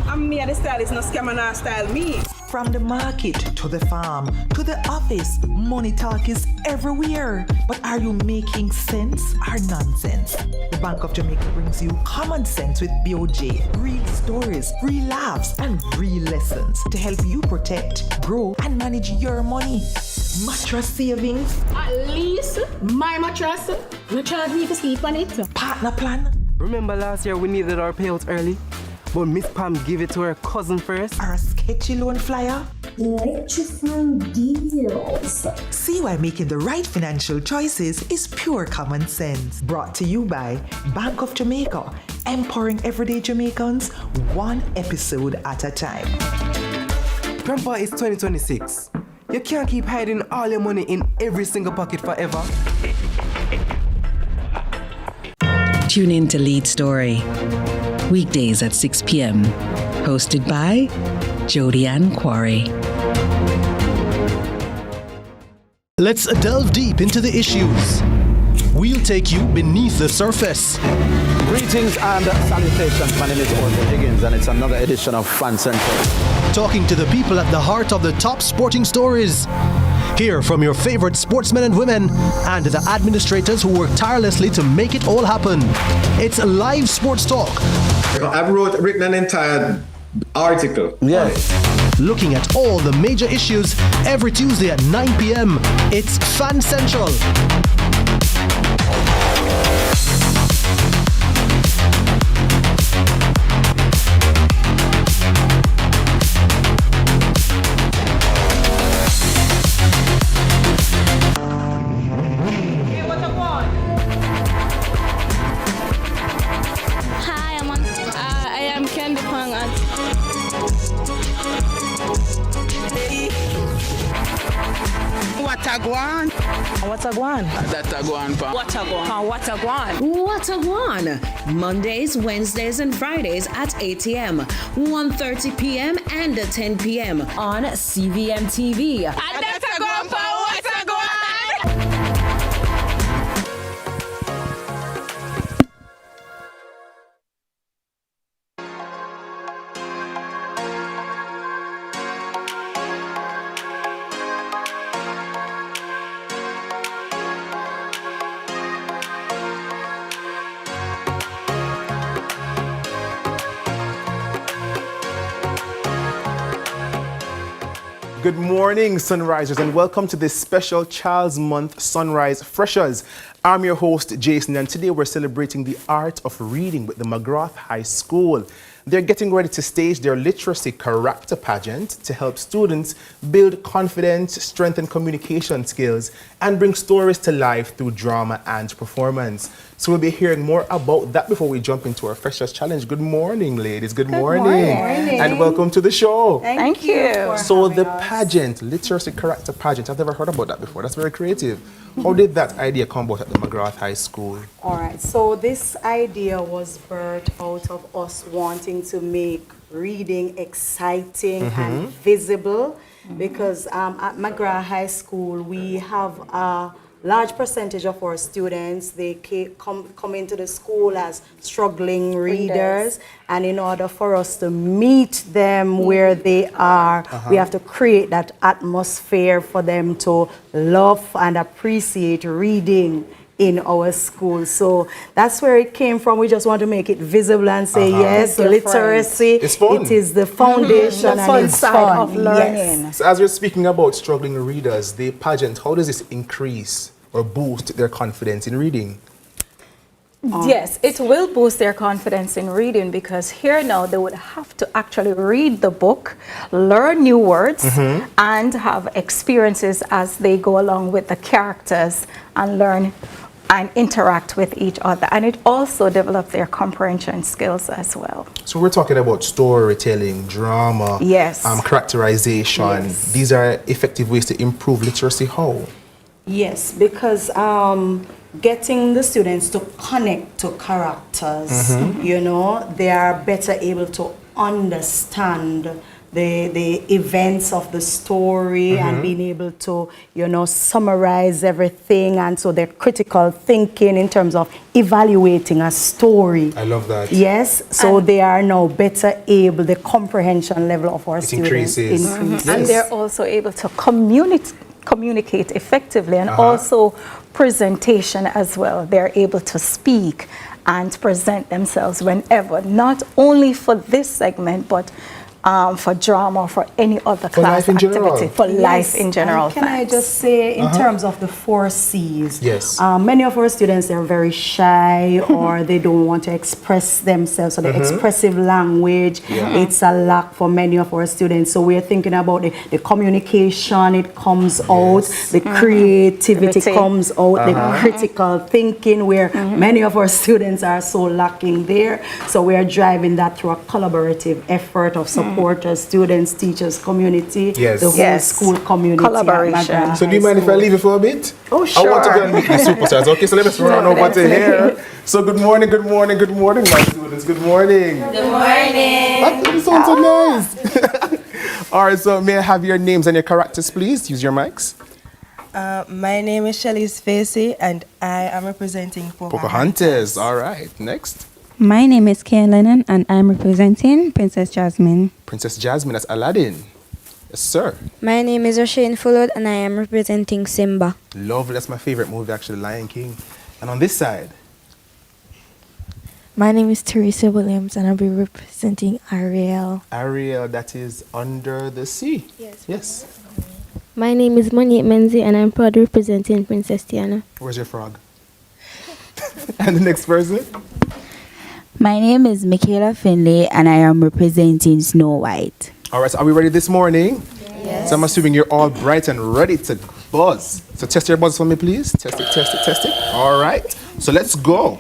I'm me, the stylist, no scam and not style me. From the market to the farm to the office, money talk is everywhere. But are you making sense or nonsense? The Bank of Jamaica brings you common sense with BOJ. Real stories, real laughs, and real lessons to help you protect, grow, and manage your money. Mattress savings. At least my mattress, you charge me to sleep on it. Partner plan. Remember last year we needed our payouts early? But Miss Pam gave it to her cousin first. Or a sketchy loan flyer. Electrifying deals. See why making the right financial choices is pure common sense. Brought to you by Bank of Jamaica, empowering everyday Jamaicans one episode at a time. Grandpa, it's 2026. You can't keep hiding all your money in every single pocket forever. Tune in to Lead Story. Weekdays at 6 p.m. Hosted by Jody Ann Quarry. Let's delve deep into the issues. We'll take you beneath the surface. Greetings and salutations. My name is Orville Higgins and it's another edition of Fan Central. Talking to the people at the heart of the top sporting stories. Hear from your favorite sportsmen and women and the administrators who work tirelessly to make it all happen. It's live sports talk. I've written an entire article. Yeah. Looking at all the major issues every Tuesday at 9 p.m. It's Fan Central. Watagwan. Mondays, Wednesdays, and Fridays at 8 a.m., 1:30 p.m., and 10 p.m. on CVM TV. Good morning, Sunrisers, and welcome to this special Child's Month Sunrise Freshers. I'm your host, Jason, and today we're celebrating the art of reading with the McGrath High School. They're getting ready to stage their literacy character pageant to help students build confidence, strengthen communication skills, and bring stories to life through drama and performance. So we'll be hearing more about that before we jump into our Freshers Challenge. Good morning, ladies. Good morning. And welcome to the show. Thank you. So the pageant, literacy character pageant, I've never heard about that before. That's very creative. How did that idea come about at the McGrath High School? All right, so this idea was birthed out of us wanting to make reading exciting and visible, because at McGrath High School we have a large percentage of our students, they come into the school as struggling readers, and in order for us to meet them where they are, we have to create that atmosphere for them to love and appreciate reading in our school. So that's where it came from. We just want to make it visible and say, yes, literacy, it is the foundation and it's fun of learning. Yes. So as we're speaking about struggling readers, the pageant, how does this increase or boost their confidence in reading? Yes, it will boost their confidence in reading, because here now they would have to actually read the book, learn new words, and have experiences as they go along with the characters and learn and interact with each other. And it also develops their comprehension skills as well. So we're talking about storytelling, drama, yes, characterization. Yes. These are effective ways to improve literacy. How? Yes, because getting the students to connect to characters, you know, they are better able to understand the events of the story and being able to, you know, summarize everything, and so their critical thinking in terms of evaluating a story. I love that. Yes, so they are now better able, the comprehension level of our students increases. increases. And they're also able to communicate effectively, and also presentation as well. They're able to speak and present themselves whenever, not only for this segment, but for drama, for any other class activity, for life in general. Can I just say, in terms of the 4 C's, yes, many of our students are very shy or they don't want to express themselves. So the expressive language, it's a lack for many of our students. So we're thinking about the communication, it comes out, the creativity comes out, the critical thinking, where many of our students are so lacking there. So we are driving that through a collaborative effort of supporters, students, teachers, community, the whole school community. Collaboration. So do you mind if I leave you for a bit? Oh, sure. I want to go and meet the superstars. Okay, so let's run over to here. So good morning, my students. Good morning. Good morning. That sounds so nice. All right, so may I have your names and your characters, please? Use your mics. My name is Shelly Spacey, and I am representing Pocahontas. All right, next. My name is Kay Lennon, and I'm representing Princess Jasmine. Princess Jasmine, that's Aladdin. Yes, sir. My name is Rasheen Fullwood, and I am representing Simba. Lovely, that's my favorite movie, actually, Lion King. And on this side? My name is Teresa Williams, and I'll be representing Ariel. Ariel, that is Under the Sea. Yes. My name is Monique Menzi, and I'm proud representing Princess Tiana. Where's your frog? And the next person? My name is Michaela Finlay, and I am representing Snow White. All right, so are we ready this morning? Yes. So I'm assuming you're all bright and ready to buzz. So test your buzz for me, please. Test it. All right, so let's go.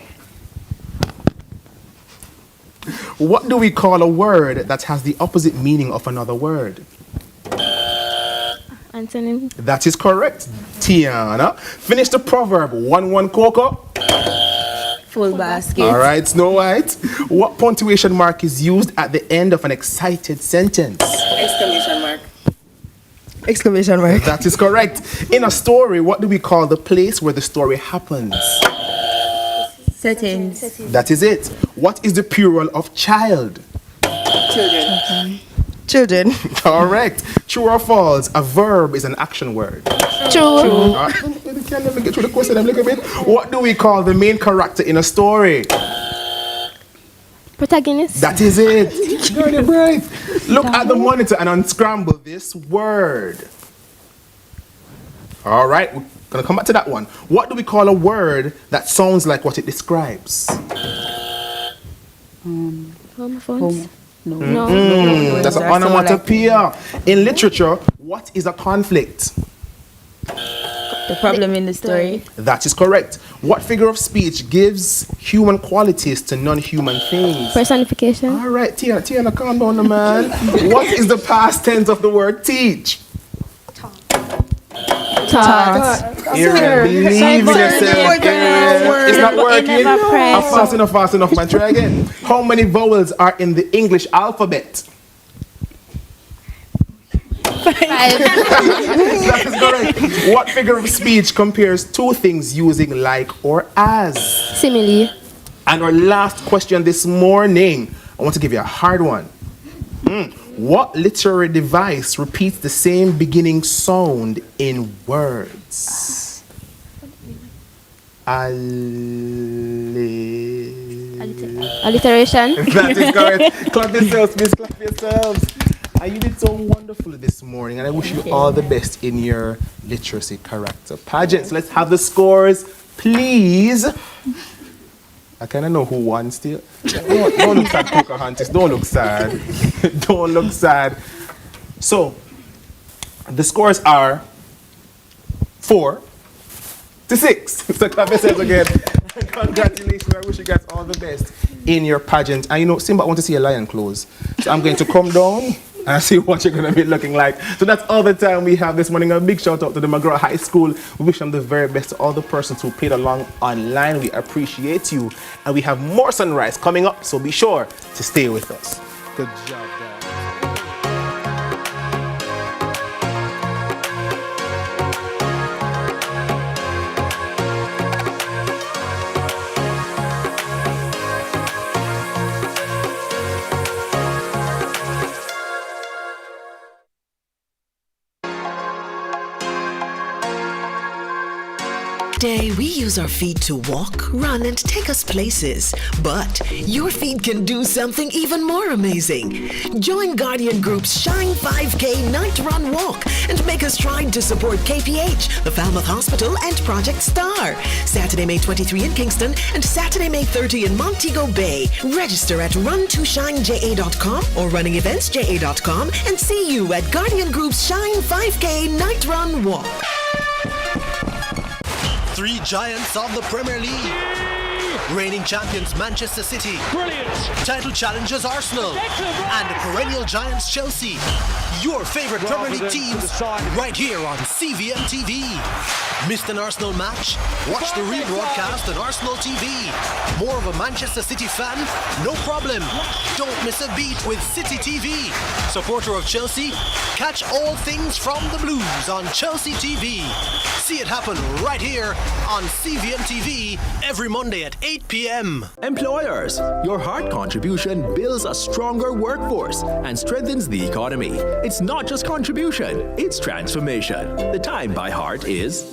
What do we call a word that has the opposite meaning of another word? Antonym. That is correct. Tiana. Finish the proverb. 1-1 Coco. Full basket. All right, Snow White. What punctuation mark is used at the end of an excited sentence? Exclamation mark. Exclamation mark. That is correct. In a story, what do we call the place where the story happens? Settings. That is it. What is the plural of child? Children. Correct. True or false? A verb is an action word. True. Let me get through the question a little bit. What do we call the main character in a story? Protagonist. That is it. Very bright. Look at the monitor and unscramble this word. All right, we're gonna come back to that one. What do we call a word that sounds like what it describes? Homophones. No. That's an onomatopoeia. In literature, what is a conflict? The problem in the story. That is correct. What figure of speech gives human qualities to non-human things? Personification. All right, Tiana, calm down, man. What is the past tense of the word teach? Taught. Aaron, believe in yourself. It's not working. Fast enough, man. Try again. How many vowels are in the English alphabet? 5. That is correct. What figure of speech compares two things using like or as? Simile. And our last question this morning, I want to give you a hard one. What literary device repeats the same beginning sound in words? Alliteration. That is correct. Clap yourselves, please. Clap yourselves. And you did so wonderfully this morning, and I wish you all the best in your literacy character pageants. Let's have the scores, please. I kind of know who won still. Don't look sad, Pocahontas. Don't look sad. Don't look sad. So, the scores are 4, to 6. So clap yourselves again. Congratulations. I wish you guys all the best in your pageant. And you know, Simba, I want to see a lion clothes. So I'm going to come down and see what you're going to be looking like. So that's all the time we have this morning. A big shout out to the McGraw High School. We wish them the very best to all the persons who played along online. We appreciate you. And we have more Sunrise coming up, so be sure to stay with us. Good job, guys. Day, we use our feet to walk, run, and take us places. But your feet can do something even more amazing. Join Guardian Group's Shine 5K Night Run Walk and make a stride to support KPH, the Falmouth Hospital, and Project Star. Saturday, May 23 in Kingston and Saturday, May 30 in Montego Bay. Register at run2shineja.com or runningeventsja.com and see you at Guardian Group's Shine 5K Night Run Walk. 3 giants of the Premier League. Reigning champions Manchester City. Brilliant. Title challengers Arsenal. Excellent. And perennial giants Chelsea. Your favorite Premier League teams right here on CVMTV. Missed an Arsenal match? Watch the rebroadcast on Arsenal TV. More of a Manchester City fan? No problem. Don't miss a beat with City TV. Supporter of Chelsea? Catch all things from the Blues on Chelsea TV. See it happen right here on CVMTV every Monday at 8 p.m. Employers, your heart contribution builds a stronger workforce and strengthens the economy. It's not just contribution, it's transformation. The time by heart is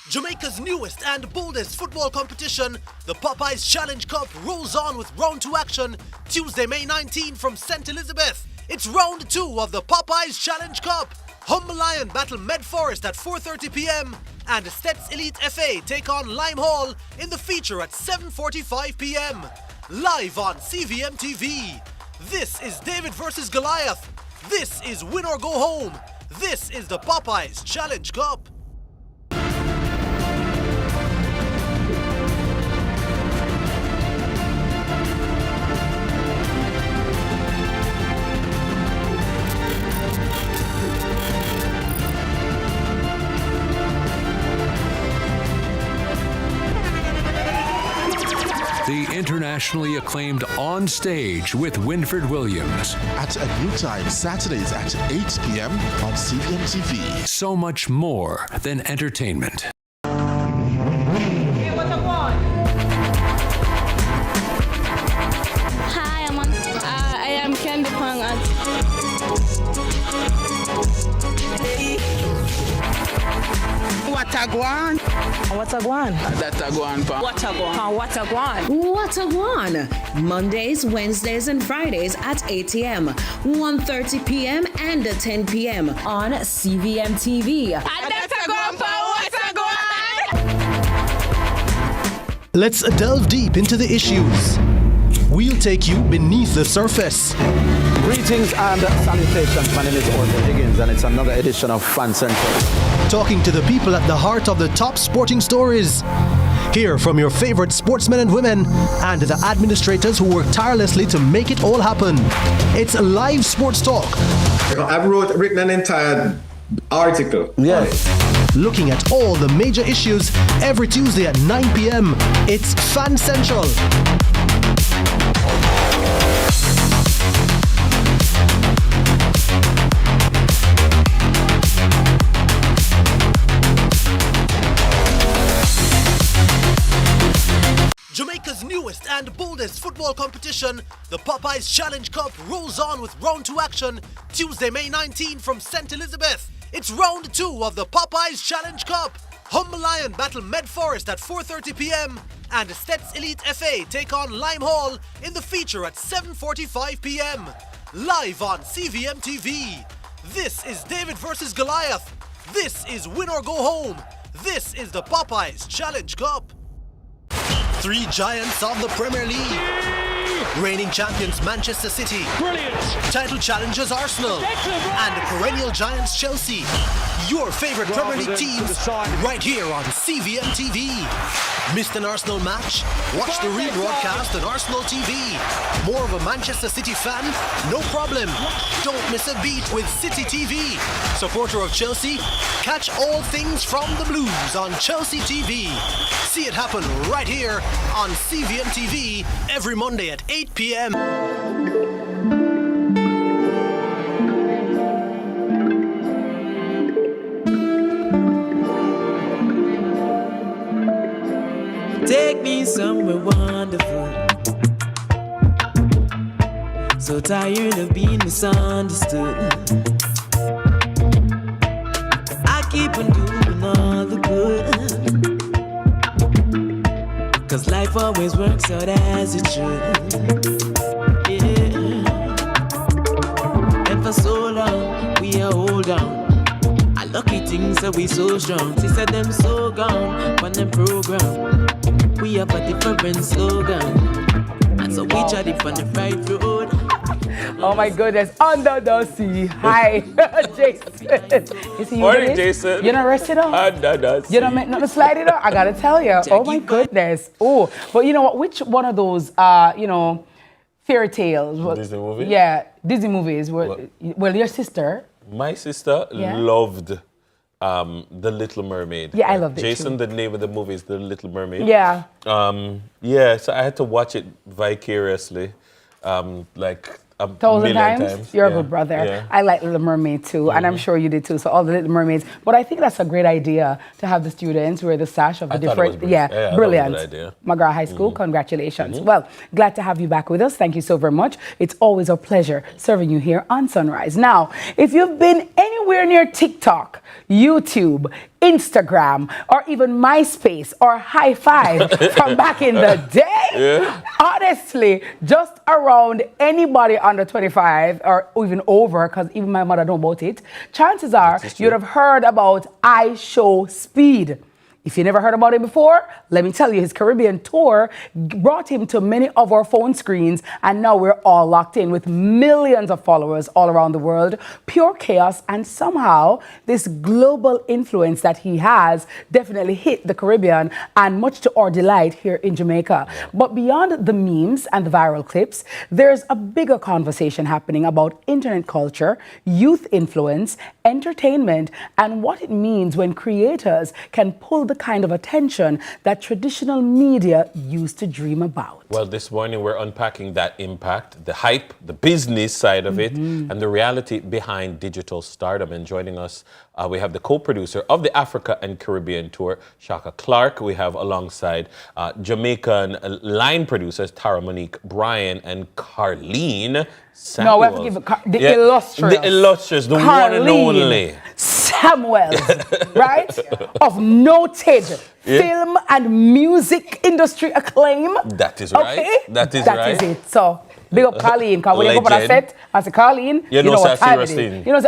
Jamaica's newest and boldest football competition, the Popeyes Challenge Cup, rolls on with round 2 action Tuesday, May 19 from St. Elizabeth. It's round 2 of the Popeyes Challenge Cup. Humble Lion battle Med Forest at 4:30 p.m. and Stets Elite FA take on Lime Hall in the feature at 7:45 p.m. Live on CVMTV. This is David versus Goliath. This is Win or Go Home. This is the Popeyes Challenge Cup. The internationally acclaimed On Stage with Winford Williams. At a new time, Saturdays at 8 p.m. on CVMTV. So much more than entertainment. Hey, what I want? Hi, I am Candy Pang at Watagwan. Watagwan. Watagwan. Watagwan. Watagwan. Mondays, Wednesdays, and Fridays at 8 a.m., 1:30 p.m., and 10 p.m. on CVMTV. Let's delve deep into the issues. We'll take you beneath the surface. Greetings and salutations. My name is Orville Higgins, and it's another edition of Fan Central. Talking to the people at the heart of the top sporting stories. Hear from your favorite sportsmen and women and the administrators who work tirelessly to make it all happen. It's live sports talk. I've written an entire article. Yes. Looking at all the major issues every Tuesday at 9 p.m. It's Fan Central. Jamaica's newest and boldest football competition, the Popeyes Challenge Cup, rolls on with round 2 action Tuesday, May 19 from St. Elizabeth. It's round 2 of the Popeyes Challenge Cup. Humble Lion battle Med Forest at 4:30 p.m. and Stets Elite FA take on Lime Hall in the feature at 7:45 p.m. Live on CVMTV. This is David versus Goliath. This is Win or Go Home. This is the Popeyes Challenge Cup. 3 giants of the Premier League. Reigning champions Manchester City. Brilliant. Title challengers Arsenal. Excellent. And perennial giants Chelsea. your favorite Premier League teams right here on CVM TV. Missed an Arsenal match? Watch the rebroadcast on Arsenal TV. More of a Manchester City fan? No problem. Don't miss a beat with City TV. Supporter of Chelsea? Catch all things from the Blues on Chelsea TV. See it happen right here on CVM TV every Monday at 8 p.m. Take me somewhere wonderful. So tired of being misunderstood. I keep on doing all the good, 'cause life always works out as it should. Yeah. And for so long we are hold on. I lucky things that we so strong. She said them so gone on them program. We have a different slogan, and so we try to find the right road. Oh my goodness, under the sea. Hi, Jason. Is he Morning, Jason. You don't rest it up? Under the sea. You don't make nothing slide it up? I gotta tell you. Oh my goodness. Oh, but you know what? Which one of those, fairy tales? Disney movie? Yeah, Disney movies. Well, your sister. My sister loved The Little Mermaid. Yeah, I loved it Jason, too. the name of the movie is The Little Mermaid. Yeah. So I had to watch it vicariously, like a 1,000 million times? You're a good brother. Yeah. I like Little Mermaid too, and I'm sure you did too. So all the Little Mermaids. But I think that's a great idea to have the students wear the sash of the different. Brilliant. McGraw High School, congratulations. Well, glad to have you back with us. Thank you so very much. It's always a pleasure serving you here on Sunrise. Now, if you've been anywhere near TikTok, YouTube, Instagram, or even MySpace or High Five from back in the day, honestly, just around anybody under 25 or even over, because even my mother knows about it, chances are you'd have heard about I Show Speed. If you never heard about him before, let me tell you, his Caribbean tour brought him to many of our phone screens, and now we're all locked in with millions of followers all around the world. Pure chaos, and somehow this global influence that he has definitely hit the Caribbean, and much to our delight here in Jamaica. But beyond the memes and the viral clips, there's a bigger conversation happening about internet culture, youth influence, entertainment, and what it means when creators can pull the kind of attention that traditional media used to dream about. Well, this morning we're unpacking that impact, the hype, the business side of it, and the reality behind digital stardom. And joining us, we have the co-producer of the Africa and Caribbean tour, Shaka Clark. We have alongside Jamaican line producers, Tara Monique Bryan and Carleen Samuels. No, we have to give the illustrious. The illustrious, the one and only. Samuels, right? Of noted film and music industry acclaim. That is right. Okay? That is right. That is it. So, big up Carleen, because when you go for that set, I say, Carleen, you know what time it is. You know, say,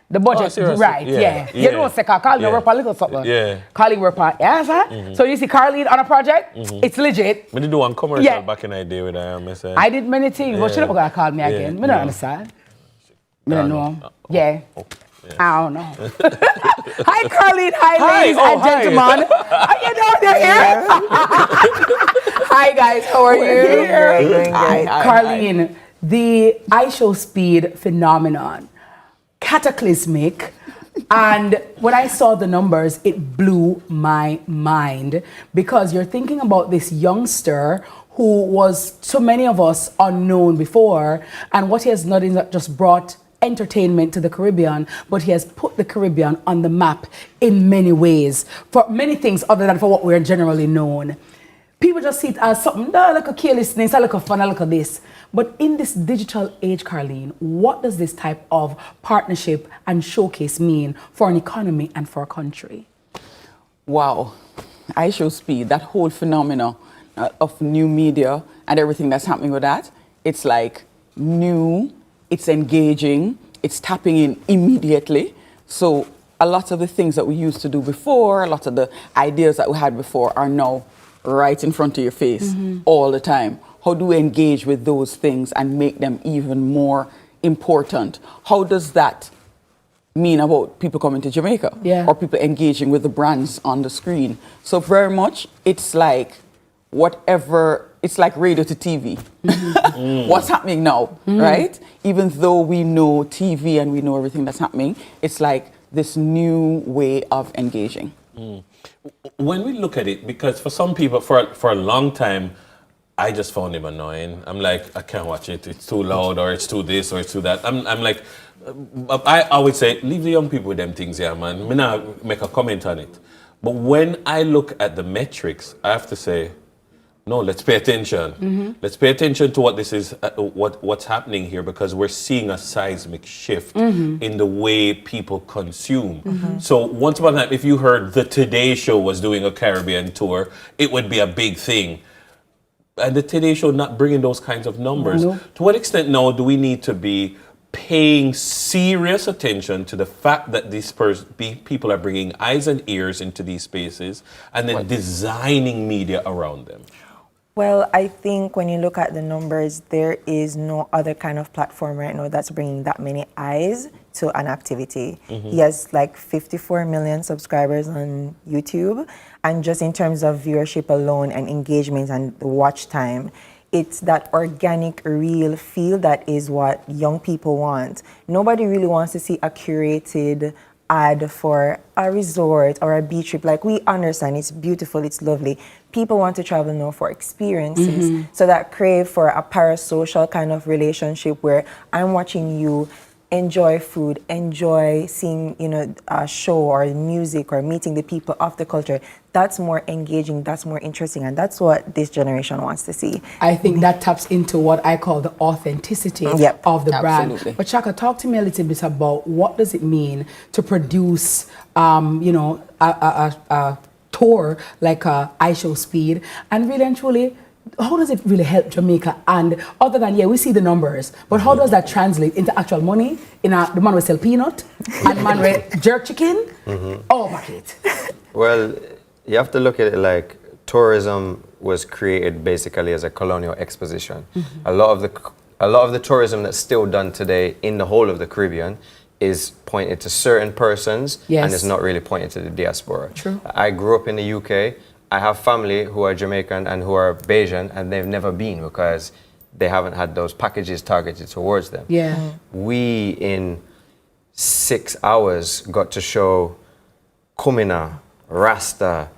the budget, right, yeah. You know, say, Carleen work on a little something. Yeah. Carleen work on, sir? So you see Carleen on a project, it's legit. We did do one commercial back in the day with I did many things, but she never gonna call me again. I don't understand. I don't know. I don't know. Hi, Carleen. Hi, ladies and gentlemen. Are you down there? Hi, guys. How are you? Doing great. Carleen, the I Show Speed phenomenon, cataclysmic. And when I saw the numbers, it blew my mind, because you're thinking about this youngster who was, to many of us, unknown before, and what he has not just brought entertainment to the Caribbean, but he has put the Caribbean on the map in many ways, for many things other than for what we're generally known. People just see it as something, like a carelessness, like a fun, like a this. But in this digital age, Carleen, what does this type of partnership and showcase mean for an economy and for a country? Wow. I Show Speed, that whole phenomenon of new media and everything that's happening with that, it's like new, it's engaging, it's tapping in immediately. So a lot of the things that we used to do before, a lot of the ideas that we had before are now right in front of your face all the time. How do we engage with those things and make them even more important? How does that mean about people coming to Jamaica or people engaging with the brands on the screen. So very much, it's like whatever, it's like radio to TV. What's happening now, right? Even though we know TV and we know everything that's happening, it's like this new way of engaging. When we look at it, because for some people, for a long time, I just found him annoying. I'm like, I can't watch it. It's too loud, or it's too this, or it's too that. I'm like, I always say, leave the young people with them things here, man. Me not make a comment on it. But when I look at the metrics, I have to say, no, let's pay attention. Let's pay attention to what this is, what's happening here, because we're seeing a seismic shift in the way people consume. So once upon a time, if you heard the Today Show was doing a Caribbean tour, it would be a big thing. And the Today Show not bringing those kinds of numbers. To what extent now do we need to be paying serious attention to the fact that these people are bringing eyes and ears into these spaces and then designing media around them? Well, I think when you look at the numbers, there is no other kind of platform right now that's bringing that many eyes to an activity. He has like 54 million subscribers on YouTube. And just in terms of viewership alone and engagement and watch time, it's that organic, real feel that is what young people want. Nobody really wants to see a curated ad for a resort or a beach trip. Like, we understand it's beautiful, it's lovely. People want to travel now for experiences. So that crave for a parasocial kind of relationship where I'm watching you enjoy food, enjoy seeing, a show or music or meeting the people of the culture. That's more engaging, that's more interesting, and that's what this generation wants to see. I think that taps into what I call the authenticity of the brand. But Shaka, talk to me a little bit about what does it mean to produce, a tour like iShow Speed, and really and truly, how does it really help Jamaica? And other than, we see the numbers, but how does that translate into actual money? The man will sell peanut, and the man will jerk chicken, all bucket. Well, you have to look at it like tourism was created basically as a colonial exposition. A lot of the tourism that's still done today in the whole of the Caribbean is pointed to certain persons and is not really pointed to the diaspora. True. I grew up in the UK. I have family who are Jamaican and who are Bajan, and they've never been because they haven't had those packages targeted towards them. We, in 6 hours, got to show Kumina, Rasta,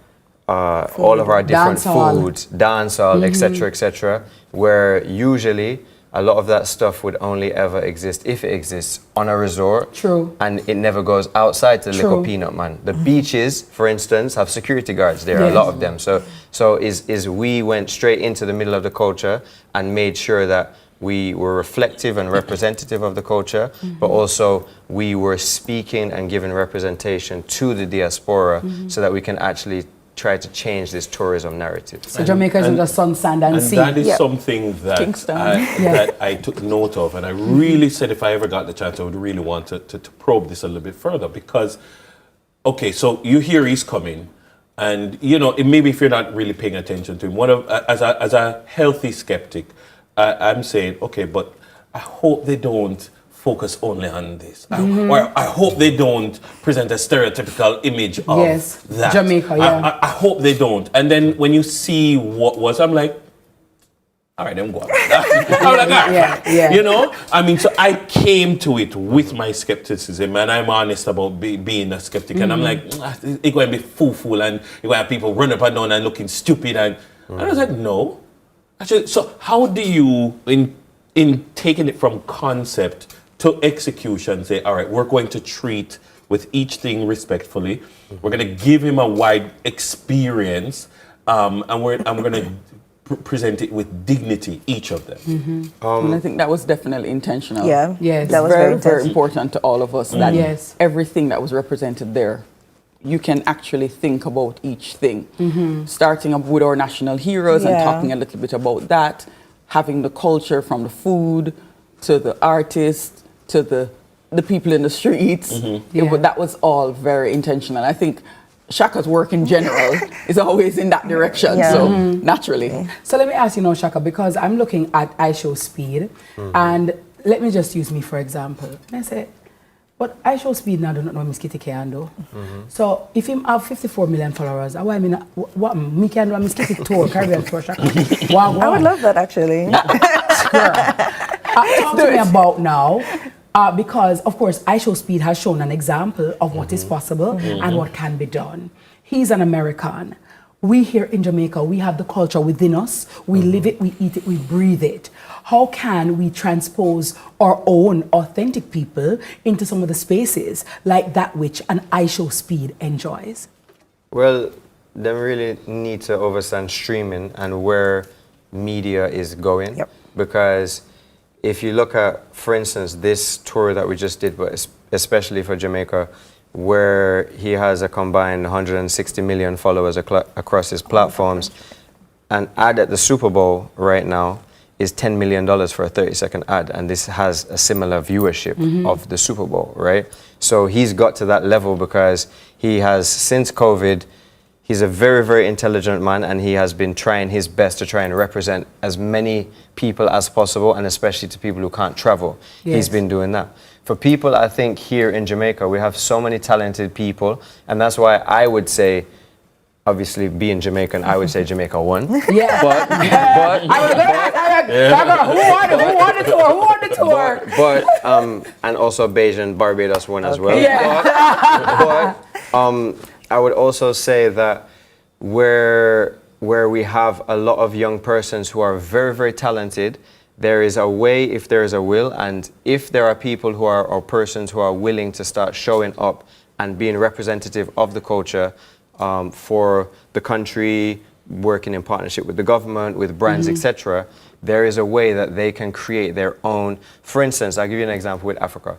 all of our different foods, dancehall, etc., etc., where usually a lot of that stuff would only ever exist, if it exists, on a resort. True. And it never goes outside to the Little Peanut Man. The beaches, for instance, have security guards there, a lot of them. So we went straight into the middle of the culture and made sure that we were reflective and representative of the culture, but also we were speaking and giving representation to the diaspora so that we can actually try to change this tourism narrative. So Jamaica is just sun, sand, and sea. And that is something that I took note of, and I really said if I ever got the chance, I would really want to probe this a little bit further, because, okay, so you hear he's coming, and maybe if you're not really paying attention to him, as a healthy skeptic, I'm saying, okay, but I hope they don't focus only on this. Or I hope they don't present a stereotypical image of that. Jamaica, I hope they don't. And then when you see what was, I'm like, all right, then go on. I'm like, all right. I mean, so I came to it with my skepticism, and I'm honest about being a skeptic. And I'm like, it's going to be fool, and you're going to have people run up and down and looking stupid. And I was like, no. Actually, so how do you, in taking it from concept to execution, say, all right, we're going to treat with each thing respectfully. We're going to give him a wide experience, and we're going to present it with dignity, each of them. And I think that was definitely intentional. That was very important to all of us. That everything that was represented there, you can actually think about each thing. Starting up with our national heroes and talking a little bit about that, having the culture from the food to the artists to the people in the streets. That was all very intentional. I think Shaka's work in general is always in that direction, so naturally. So let me ask you, Shaka, because I'm looking at iShow Speed, and let me just use me for example. I say, But I show speed now, do not know Miss Kitty can do. So if him have 54 million followers, why me not, what me can do Miss Kitty tour, Caribbean tour? I would love that actually. Talk to me about now, because of course I Show Speed has shown an example of what is possible and what can be done. He's an American. We here in Jamaica, we have the culture within us. We live it, we eat it, we breathe it. How can we transpose our own authentic people into some of the spaces like that which an I Show Speed enjoys? Well, they really need to understand streaming and where media is going. Because if you look at, for instance, this tour that we just did, but especially for Jamaica, where he has a combined 160 million followers across his platforms, an ad at the Super Bowl right now is $10 million for a 30-second ad, and this has a similar viewership of the Super Bowl, right? So he's got to that level because he has, since COVID, he's a very, very intelligent man, and he has been trying his best to try and represent as many people as possible, and especially to people who can't travel. He's been doing that. For people, I think, here in Jamaica, we have so many talented people, and that's why I would say, obviously, being Jamaican, I would say Jamaica won. Yeah. But who won the tour? Who won the tour? But and also Bajan, Barbados won as well. But I would also say that where we have a lot of young persons who are very, very talented, there is a way if there is a will, and if there are people who are, or persons who are willing to start showing up and being representative of the culture for the country, working in partnership with the government, with brands, etc., there is a way that they can create their own. For instance, I'll give you an example with Africa.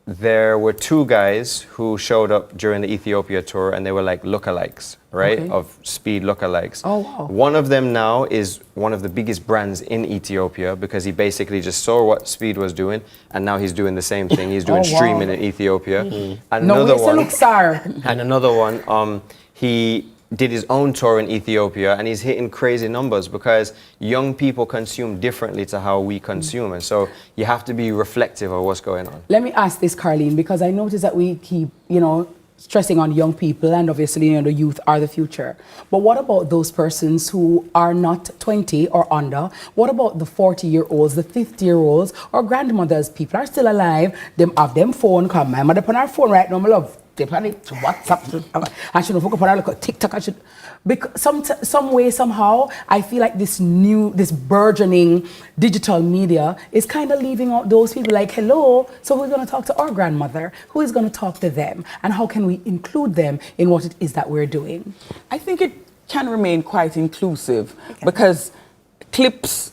There were two guys who showed up during the Ethiopia tour, and they were like lookalikes, right? Of Speed lookalikes. Oh, wow. One of them now is one of the biggest brands in Ethiopia because he basically just saw what Speed was doing, and now he's doing the same thing. He's doing streaming in Ethiopia. Another one, he did his own tour in Ethiopia, and he's hitting crazy numbers because young people consume differently to how we consume, and so you have to be reflective of what's going on. Let me ask this, Carleen, because I notice that we keep, stressing on young people, and obviously, the youth are the future. But what about those persons who are not 20 or under? What about the 40-year-olds, the 50-year-olds, or grandmothers? People are still alive. Them have them phone. Come, my mother put her phone right now, my love. They plan it to WhatsApp. I should look upon look at TikTok. I should, because some way, somehow, I feel like this burgeoning digital media is kind of leaving out those people like, hello, so who's going to talk to our grandmother? Who is going to talk to them? And how can we include them in what it is that we're doing? I think it can remain quite inclusive because clips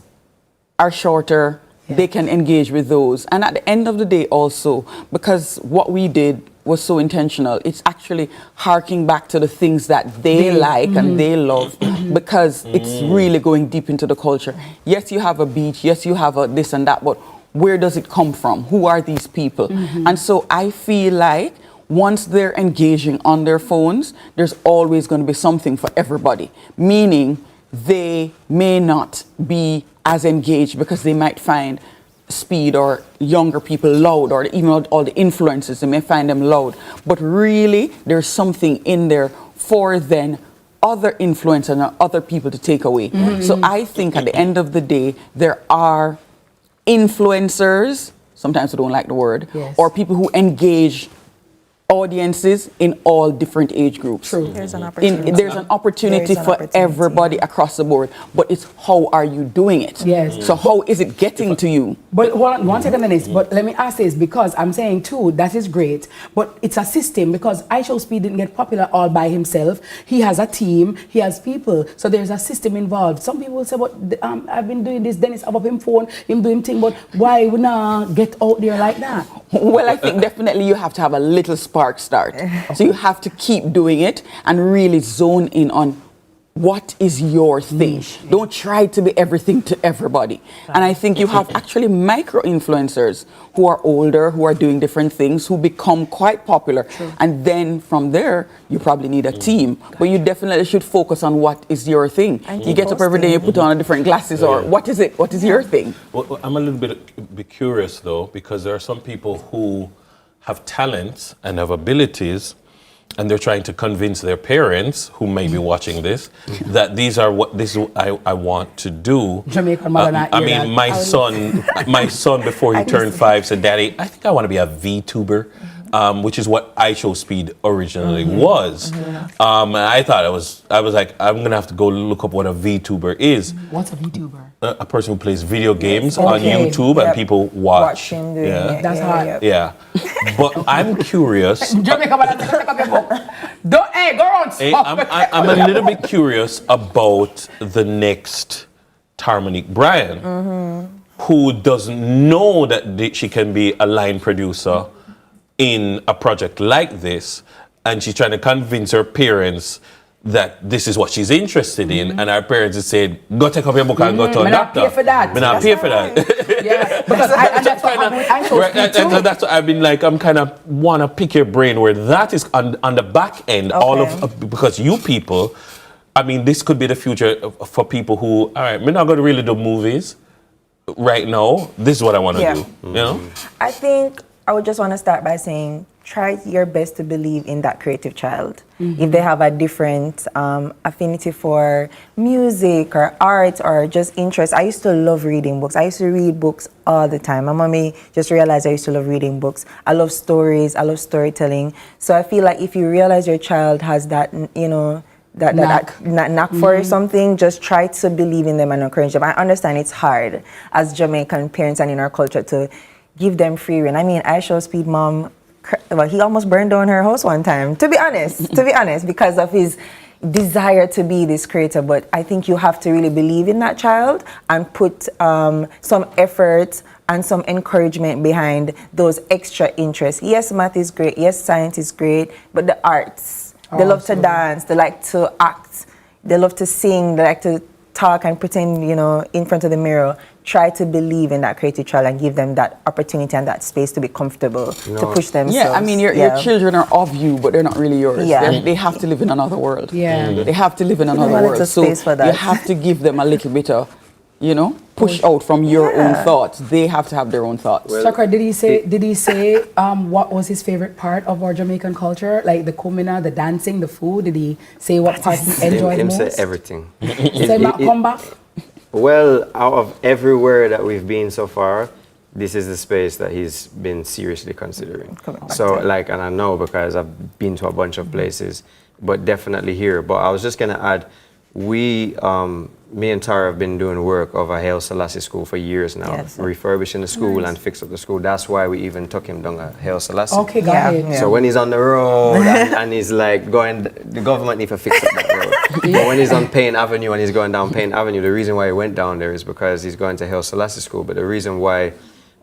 are shorter. They can engage with those. And at the end of the day also, because what we did was so intentional, it's actually harking back to the things that they like and they love because it's really going deep into the culture. Yes, you have a beach, yes, you have a this and that, but where does it come from? Who are these people? And so I feel like once they're engaging on their phones, there's always going to be something for everybody, meaning they may not be as engaged because they might find Speed or younger people loud, or even all the influencers, they may find them loud. But really, there's something in there for then other influencers and other people to take away. So I think at the end of the day, there are influencers, sometimes we don't like the word, or people who engage audiences in all different age groups. True. There's an opportunity. There's an opportunity for everybody across the board, but it's how are you doing it? Yes. So how is it getting to you? But hold on, 1 second on this, but let me ask this, because I'm saying too, that is great, but it's a system, because I Show Speed didn't get popular all by himself. He has a team, he has people, so there's a system involved. Some people will say, but I've been doing this, Dennis have up him phone, him doing thing, but why would not get out there like that? Well, I think definitely you have to have a little spark start. So you have to keep doing it and really zone in on what is your thing. Don't try to be everything to everybody. And I think you have actually micro influencers who are older, who are doing different things, who become quite popular. And then from there, you probably need a team. But you definitely should focus on what is your thing. You get up every day, you put on a different glasses, or what is it? What is your thing? Well, I'm a little bit curious though, because there are some people who have talents and have abilities, and they're trying to convince their parents, who may be watching this, that this is what I want to do. Jamaican mother not hear that. My son before he turned 5 said, "Daddy, I think I want to be a VTuber." Which is what iShowSpeed originally was. And I thought I was like, I'm gonna have to go look up what a VTuber is. What's a VTuber? A person who plays video games on YouTube and people watch. Him doing it. That's hot. Yeah. But I'm curious. Jamaica mother, take up your book. Hey, go on. Hey, I'm a little bit curious about the next Tarmonique Bryan, who doesn't know that she can be a line producer in a project like this, and she's trying to convince her parents that this is what she's interested in, and our parents are saying, go take up your book and go to a doctor. Pay for that. Not pay for that. Yeah, because that's what that's what I've been like, I'm kind of want to pick your brain where that is on the back end, all of, because you people, I mean, this could be the future for people who, all right, we're not going to really do movies right now. This is what I want to do, you know? I think I would just want to start by saying, try your best to believe in that creative child. If they have a different affinity for music or art or just interest. I used to love reading books. I used to read books all the time. My mommy just realized I used to love reading books. I love stories. I love storytelling. So I feel like if you realize your child has that, you know, that knack for something, just try to believe in them and encourage them. I understand it's hard as Jamaican parents and in our culture to give them free rein. I mean, iShowSpeed mom, well, he almost burned down her house one time, to be honest, because of his desire to be this creator. But I think you have to really believe in that child and put some effort and some encouragement behind those extra interests. Yes, math is great. Yes, science is great. But the arts, they love to dance. They like to act. They love to sing. They like to talk and pretend, you know, in front of the mirror. Try to believe in that creative child and give them that opportunity and that space to be comfortable, to push themselves. Yeah, I mean, your children are of you, but they're not really yours. Yeah. They have to live in another world. Yeah. They have to live in another world. So you have to give them a little bit of, you know, push out from your own thoughts. They have to have their own thoughts. Shakar, did he say what was his favorite part of our Jamaican culture? Like the kumina, the dancing, the food? Did he say what part he enjoyed most? Him say everything. Say not come back? Well, out of everywhere that we've been so far, this is the space that he's been seriously considering. So, like, and I know because I've been to a bunch of places, but definitely here. But I was just going to add, me and Tara have been doing work over Haile Selassie School for years now, refurbishing the school and fix up the school. That's why we even took him down at Haile Selassie. Okay, got it. So when he's on the road and he's like going, the government need to fix up that road. But when he's on Payne Avenue and he's going down Payne Avenue, the reason why he went down there is because he's going to Haile Selassie School. But the reason why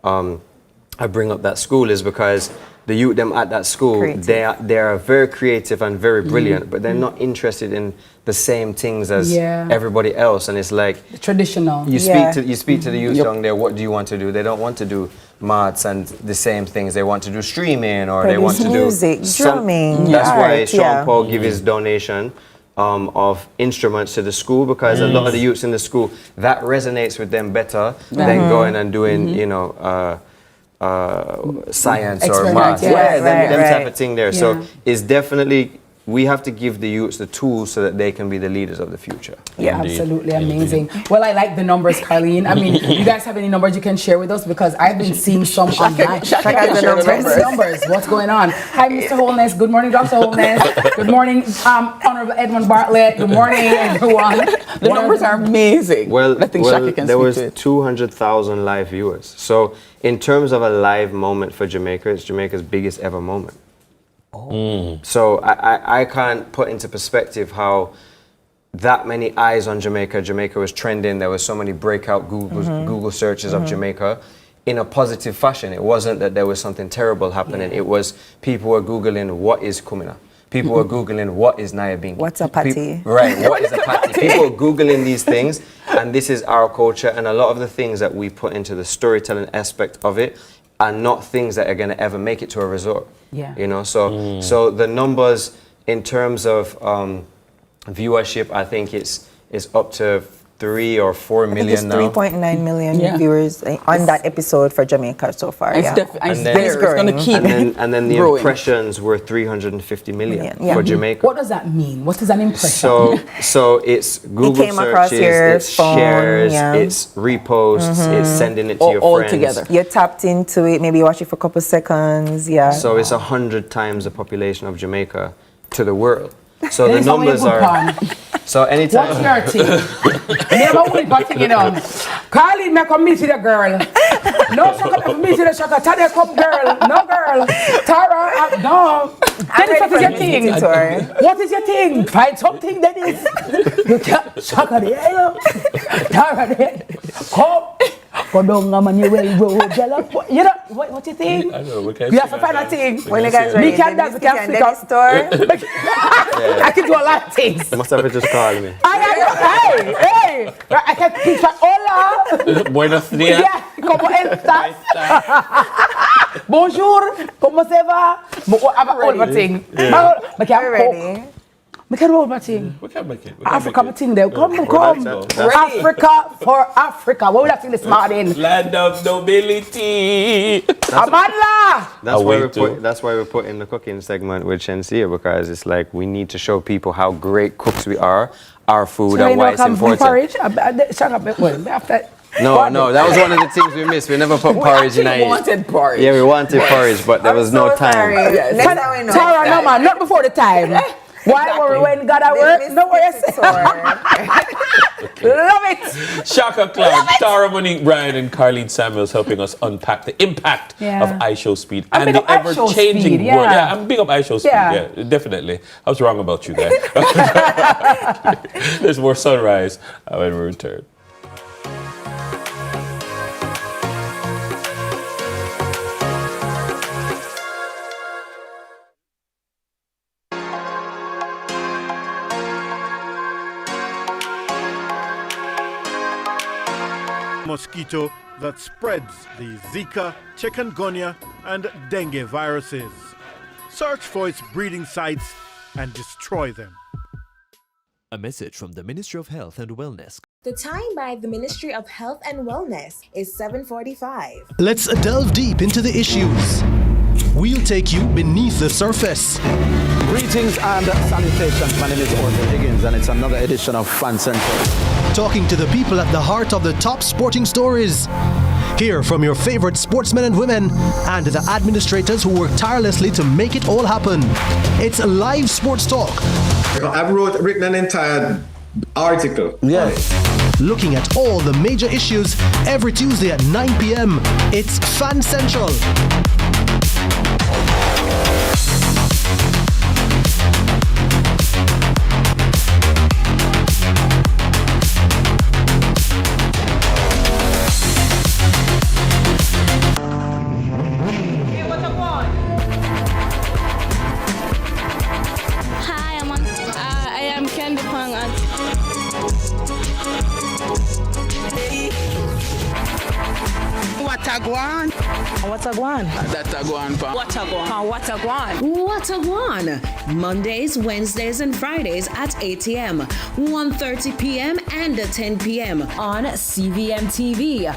I bring up that school is because the youth them at that school, they are very creative and very brilliant, but they're not interested in the same things as everybody else. And it's like the traditional. You speak to the youth down there. What do you want to do? They don't want to do maths and the same things. They want to do streaming or they want to do music, drumming. That's why Sean Paul give his donation of instruments to the school, because a lot of the youths in the school, that resonates with them better than going and doing, you know, science or math. Them type of thing there. So it's definitely, we have to give the youths the tools so that they can be the leaders of the future. Yeah, absolutely amazing. Well, I like the numbers, Colleen. I mean, you guys have any numbers you can share with us? Because I've been seeing some online. The numbers. What's going on? Hi, Mr. Holness. Good morning, Dr. Holness. Good morning, Honorable Edmund Bartlett. Good morning, everyone. The numbers are amazing. Well, there was 200,000 live viewers. So in terms of a live moment for Jamaica, it's Jamaica's biggest ever moment. So I can't put into perspective how that many eyes on Jamaica. Jamaica was trending. There were so many breakout Google searches of Jamaica in a positive fashion. It wasn't that there was something terrible happening. It was people were Googling what is kumina. People were Googling what is Nayabing. What's a patty? What is a patty? People are Googling these things, and this is our culture, and a lot of the things that we put into the storytelling aspect of it are not things that are going to ever make it to a resort. You know, so the numbers in terms of viewership, I think it's up to 3 or 4 million now. 3.9 million viewers on that episode for Jamaica so far. It's going to keep and then the growing. impressions were 350 million for Jamaica. What does that mean? What is an impression? So it's Google came across searches, your it's phone, shares, yeah. it's reposts, it's sending it to your all friends. together. You tapped into it, maybe you watch it for a couple seconds, yeah. So it's 100 times the population of Jamaica to the world. So the Then somebody numbers put are. pan. So anytime. What's your thing? Never would but thing, you know. Carly, me come meet with a girl. No, Shaka, me meet with a Shaka. Tanya, come, girl. No, girl. Tara, no. Dennis, what is your thing? What is your thing? Find something, Dennis. You can't. Shaka, there. Tara, there. Come. Go down, man, you railroad. You know, what you think? I know, we can't You have to find a thing. When you guys ready, we can dance, we can flick up. I can do a lot of things. You must have just called me. Hey! I can teach her hola. Buenos días. Yeah, ¿cómo estás? Bonjour, ¿cómo se va? I'm all my thing. I can't ready. I can roll my thing. We can make it. Africa, my thing there. Come. Africa for Africa. What will I sing this morning? Land of nobility. Amandla! That's why we put in the cooking segment with Shensia, because it's like we need to show people how great cooks we are, our food, So and why it's important. porridge? Shut up. Well, after. No, that was one of the things we missed. We never put porridge in We wanted porridge. Yeah, we wanted porridge, but there was no time. Yes. Next time we know. Tara, no man, not before the time. Why were we when God at work? No worries. Love it. Shaka Clark, Tara Monique Bryan, and Carlene Samuels helping us unpack the impact of iShow Speed and the ever-changing world. Yeah, I'm big up iShow Speed. Yeah, definitely. I was wrong about you guys. There's more Sunrise when we return. Mosquito that spreads the Zika, chikungunya, and dengue viruses. Search for its breeding sites and destroy them. A message from the Ministry of Health and Wellness. The time by the Ministry of Health and Wellness is 7:45. Let's delve deep into the issues. We'll take you beneath the surface. Greetings and salutations. My name is Orville Higgins, and it's another edition of Fan Central. Talking to the people at the heart of the top sporting stories. Hear from your favorite sportsmen and women and the administrators who work tirelessly to make it all happen. It's a live sports talk. I've written an entire article. Yeah. Looking at all the major issues every Tuesday at 9 p.m. It's Fan Central. Watagwan. Mondays, Wednesdays, and Fridays at 8 a.m., 1:30 p.m., and 10 p.m. on CVM TV.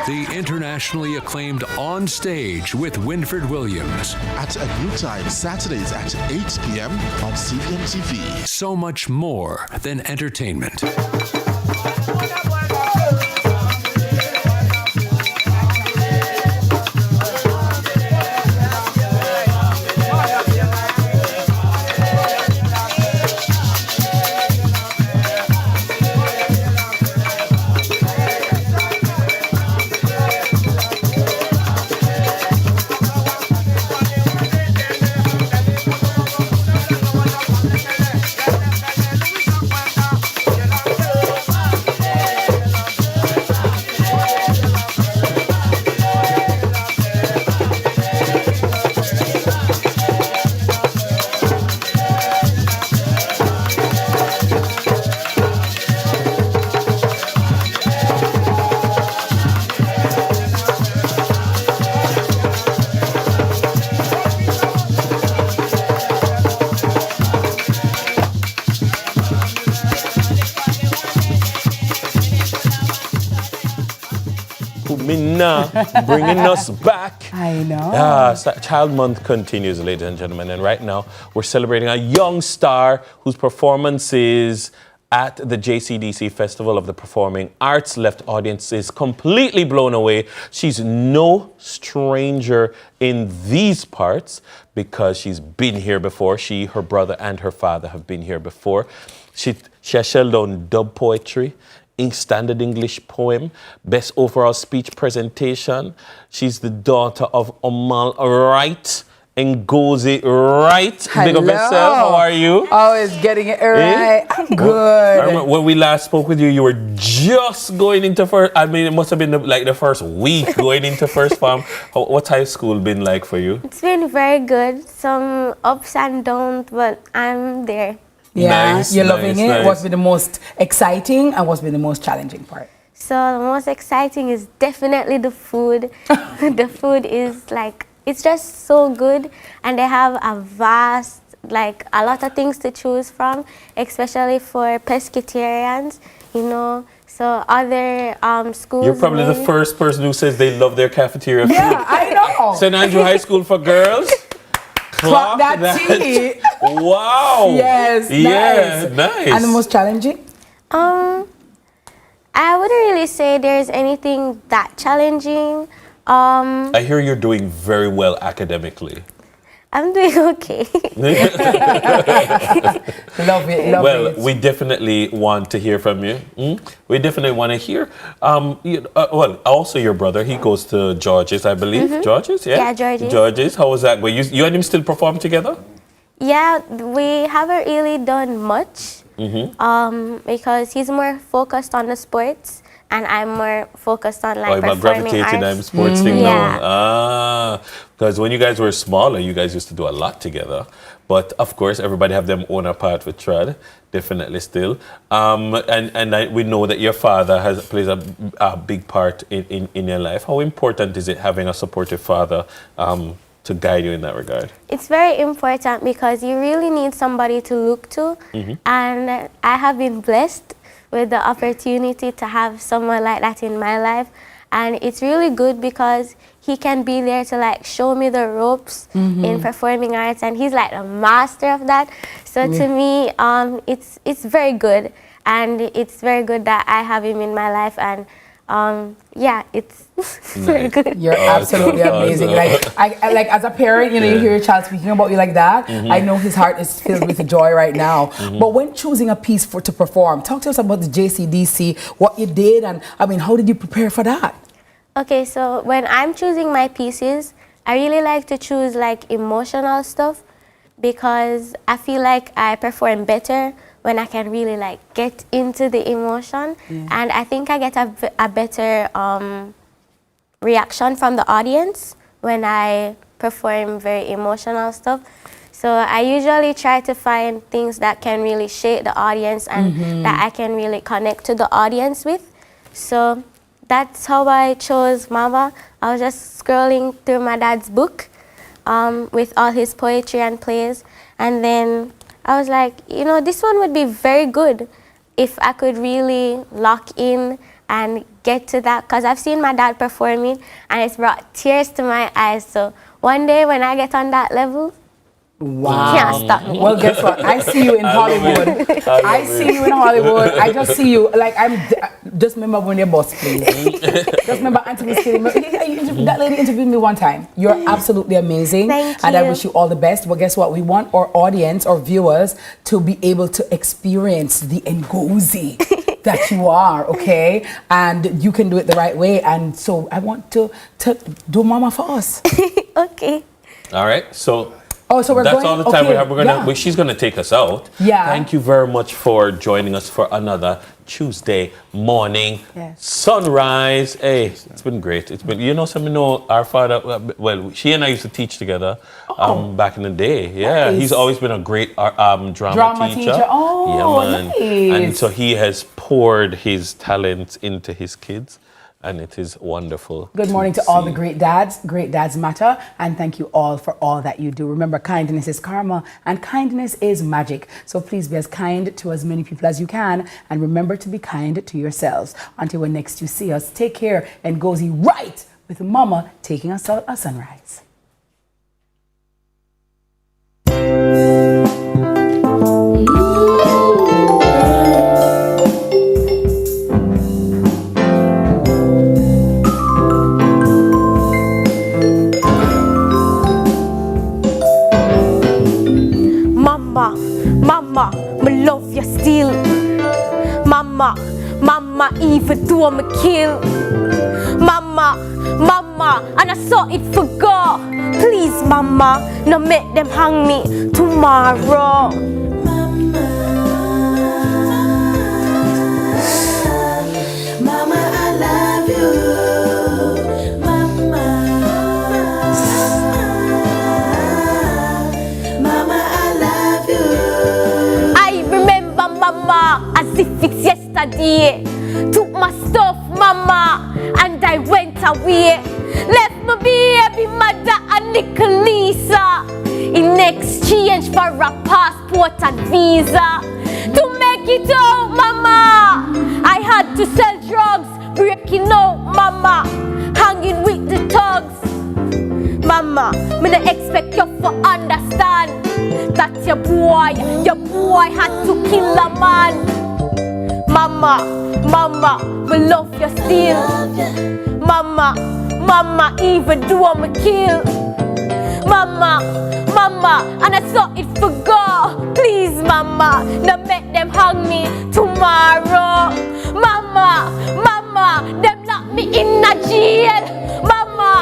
The internationally acclaimed On Stage with Winfred Williams. At a new time, Saturdays at 8 p.m. on CVMTV. So much more than entertainment. Stamina, bringing us back. I know. Child Month continues, ladies and gentlemen, and right now we're celebrating a young star whose performances at the JCDC Festival of the Performing Arts left audiences completely blown away. She's no stranger in these parts because she's been here before. She, her brother, and her father have been here before. She has shelled on dub poetry, standard English poem, best overall speech presentation. She's the daughter of Omal Wright and Ngozi Wright. Big up yourself. How are you? Always getting it right. I'm good. I remember when we last spoke with you, you were just going into first. I mean, it must have been the first week going into first farm. What's high school been like for you? It's been very good. Some ups and downs, but I'm there. Yeah, nice, you're loving it. Nice. What's been the most exciting and what's been the most challenging part? So the most exciting is definitely the food. The food is like, it's just so good, and they have a vast, like a lot of things to choose from, especially for pescatarians, you know. So other schools. You're probably the first person who says they love their cafeteria food. Yeah, I know. St. Andrew High School for girls. Clock that tea. Wow. Yes. Yeah, nice. And the most challenging? I wouldn't really say there's anything that challenging. I hear you're doing very well academically. I'm doing okay. Love it. Well, we definitely want to hear from you. We definitely want to hear. Well, also your brother, he goes to George's, I believe. George's, yeah? Yeah, George's. George's. How was that? You and him still perform together? Yeah, we haven't really done much because he's more focused on the sports and I'm more focused on like performing arts. I'm sports thing now. Because when you guys were smaller, you guys used to do a lot together. But of course, everybody have them own part with Trad, definitely still. We know that your father plays a big part in your life. How important is it having a supportive father to guide you in that regard? It's very important because you really need somebody to look to. And I have been blessed with the opportunity to have someone like that in my life. And it's really good because he can be there to like show me the ropes in performing arts, and he's like a master of that. So to me, it's very good, and it's very good that I have him in my life, and yeah, it's very good. You're absolutely amazing. I like as a parent, you know, you hear your child speaking about you like that. I know his heart is filled with joy right now. But when choosing a piece to perform, talk to us about the JCDC, what you did, and I mean, how did you prepare for that? Okay, so when I'm choosing my pieces, I really like to choose like emotional stuff because I feel like I perform better when I can really like get into the emotion, and I think I get a better reaction from the audience when I perform very emotional stuff. So I usually try to find things that can really shake the audience and that I can really connect to the audience with. So that's how I chose Mama. I was just scrolling through my dad's book with all his poetry and plays, and then I was like, you know, this one would be very good if I could really lock in and get to that, because I've seen my dad performing and it's brought tears to my eyes. So one day when I get on that level, you can't stop me. Well, guess what? I see you in Hollywood. I see you in Hollywood. I just see you. Like, just remember when your boss, please. Just remember Auntie was kidding me. That lady interviewed me one time. You're absolutely amazing. Thank and you. I wish you all the best. But guess what? We want our audience or viewers to be able to experience the Ngozi that you are, okay? And you can do it the right way. And so I want to do Mama for us. Okay. All right. So so we're that's going, all the time we have. okay, yeah. She's gonna take us out. Yeah. Thank you very much for joining us for another Tuesday morning sunrise. Hey, it's been great. It's been, you know, some our father. Well, she and I used to teach together back in the day. Yeah, Nice. he's always been a great drama teacher. Oh, yeah, man. nice. And so he has poured his talents into his kids. and it is wonderful. Good morning to all the great dads. Great dads matter, and thank you all for all that you do. Remember, kindness is karma, and kindness is magic. So please be as kind to as many people as you can, and remember to be kind to yourselves. Until when next you see us, take care and go right with Mama taking us out at sunrise. Mama, me love you still. Mama, even though me kill. Mama, and I saw it for God. Please, Mama, no make them hang me tomorrow. Mama, I love you. Mama, I love you. I remember Mama as if it's yesterday. Took my stuff, Mama, and I went away. Left my baby mother and little Lisa in exchange for a passport and visa. To make it out, Mama, I had to sell drugs, breaking out, Mama, hanging with the thugs. Mama, me don't expect you to understand that your boy had to kill a man. Mama, we love you still. Mama, even though I'm a kill. Mama, and I saw it for God. Please, Mama, don't make them hang me tomorrow. Mama, them lock me in a jail. Mama,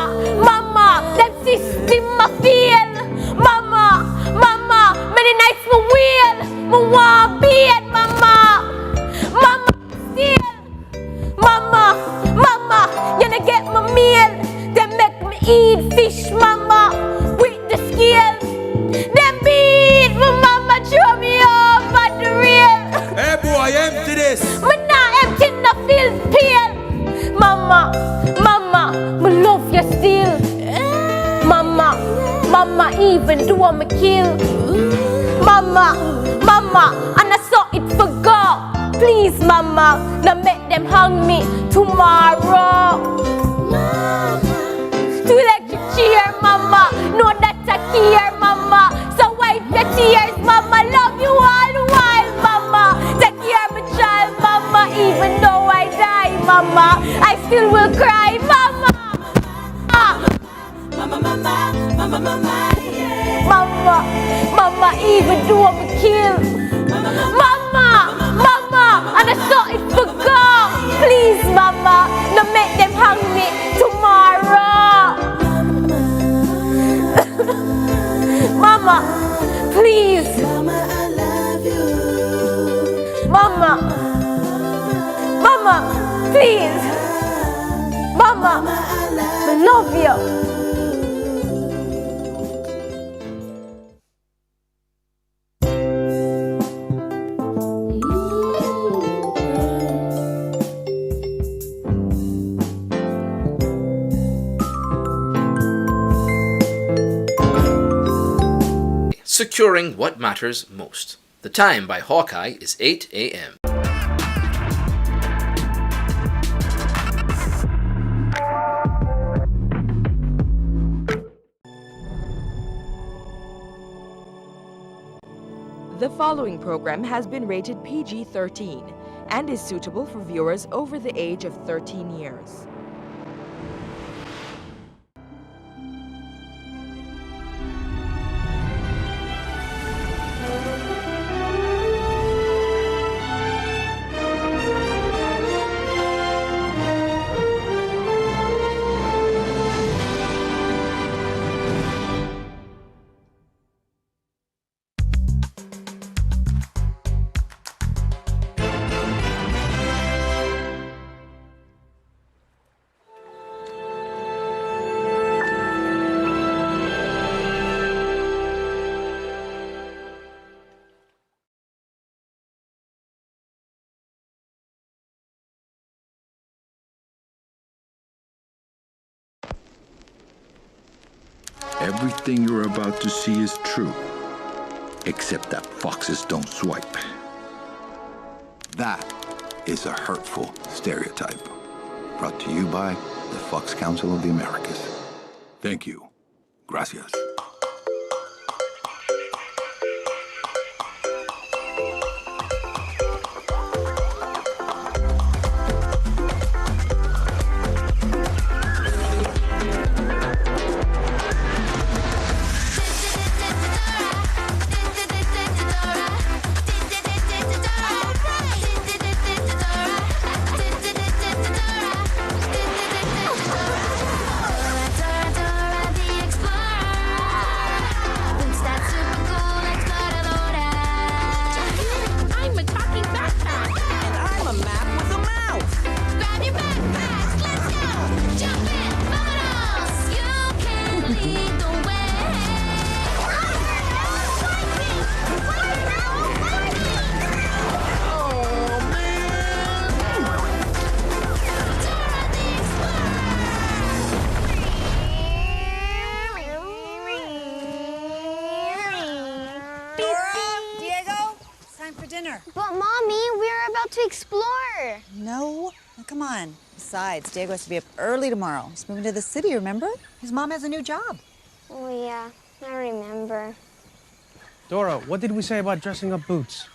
them system I feel. Mama, many nights me wail, me want bed, Mama, still. Mama, you don't get my meal. They make me eat fish, Mama, with the scales. Them beat me, Mama, throw me over the rail. Hey boy, empty this. Me not empty, no feel pale. Mama, me love you still. Mama, even though I'm a kill. Mama, and I saw it for God. Please, Mama, don't make them hang me tomorrow. To electric chair, Mama, know that I care, Mama. So wipe your tears, Mama, love you all the while, Mama. Take care of my child, Mama, even though I die, Mama, I still will cry, Mama. Mama, even though I'm a kill. Mama, and I saw it for God. Please, Mama, don't make them hang me tomorrow. Mama, please. Mama, I love you. Mama, please. Mama, I love you. Securing what matters most. The time by Hawkeye is 8 a.m. The following program has been rated PG-13 and is suitable for viewers over the age of 13 years. Everything you're about to see is true, except that foxes don't swipe. That is a hurtful stereotype. Brought to you by the Fox Council of the Americas. Thank you. Gracias. But Mommy, we're about to explore. No, come on. Besides, Diego has to be up early tomorrow. He's moving to the city, remember? His mom has a new job. Oh yeah, I remember. Dora, what did we say about dressing up Boots?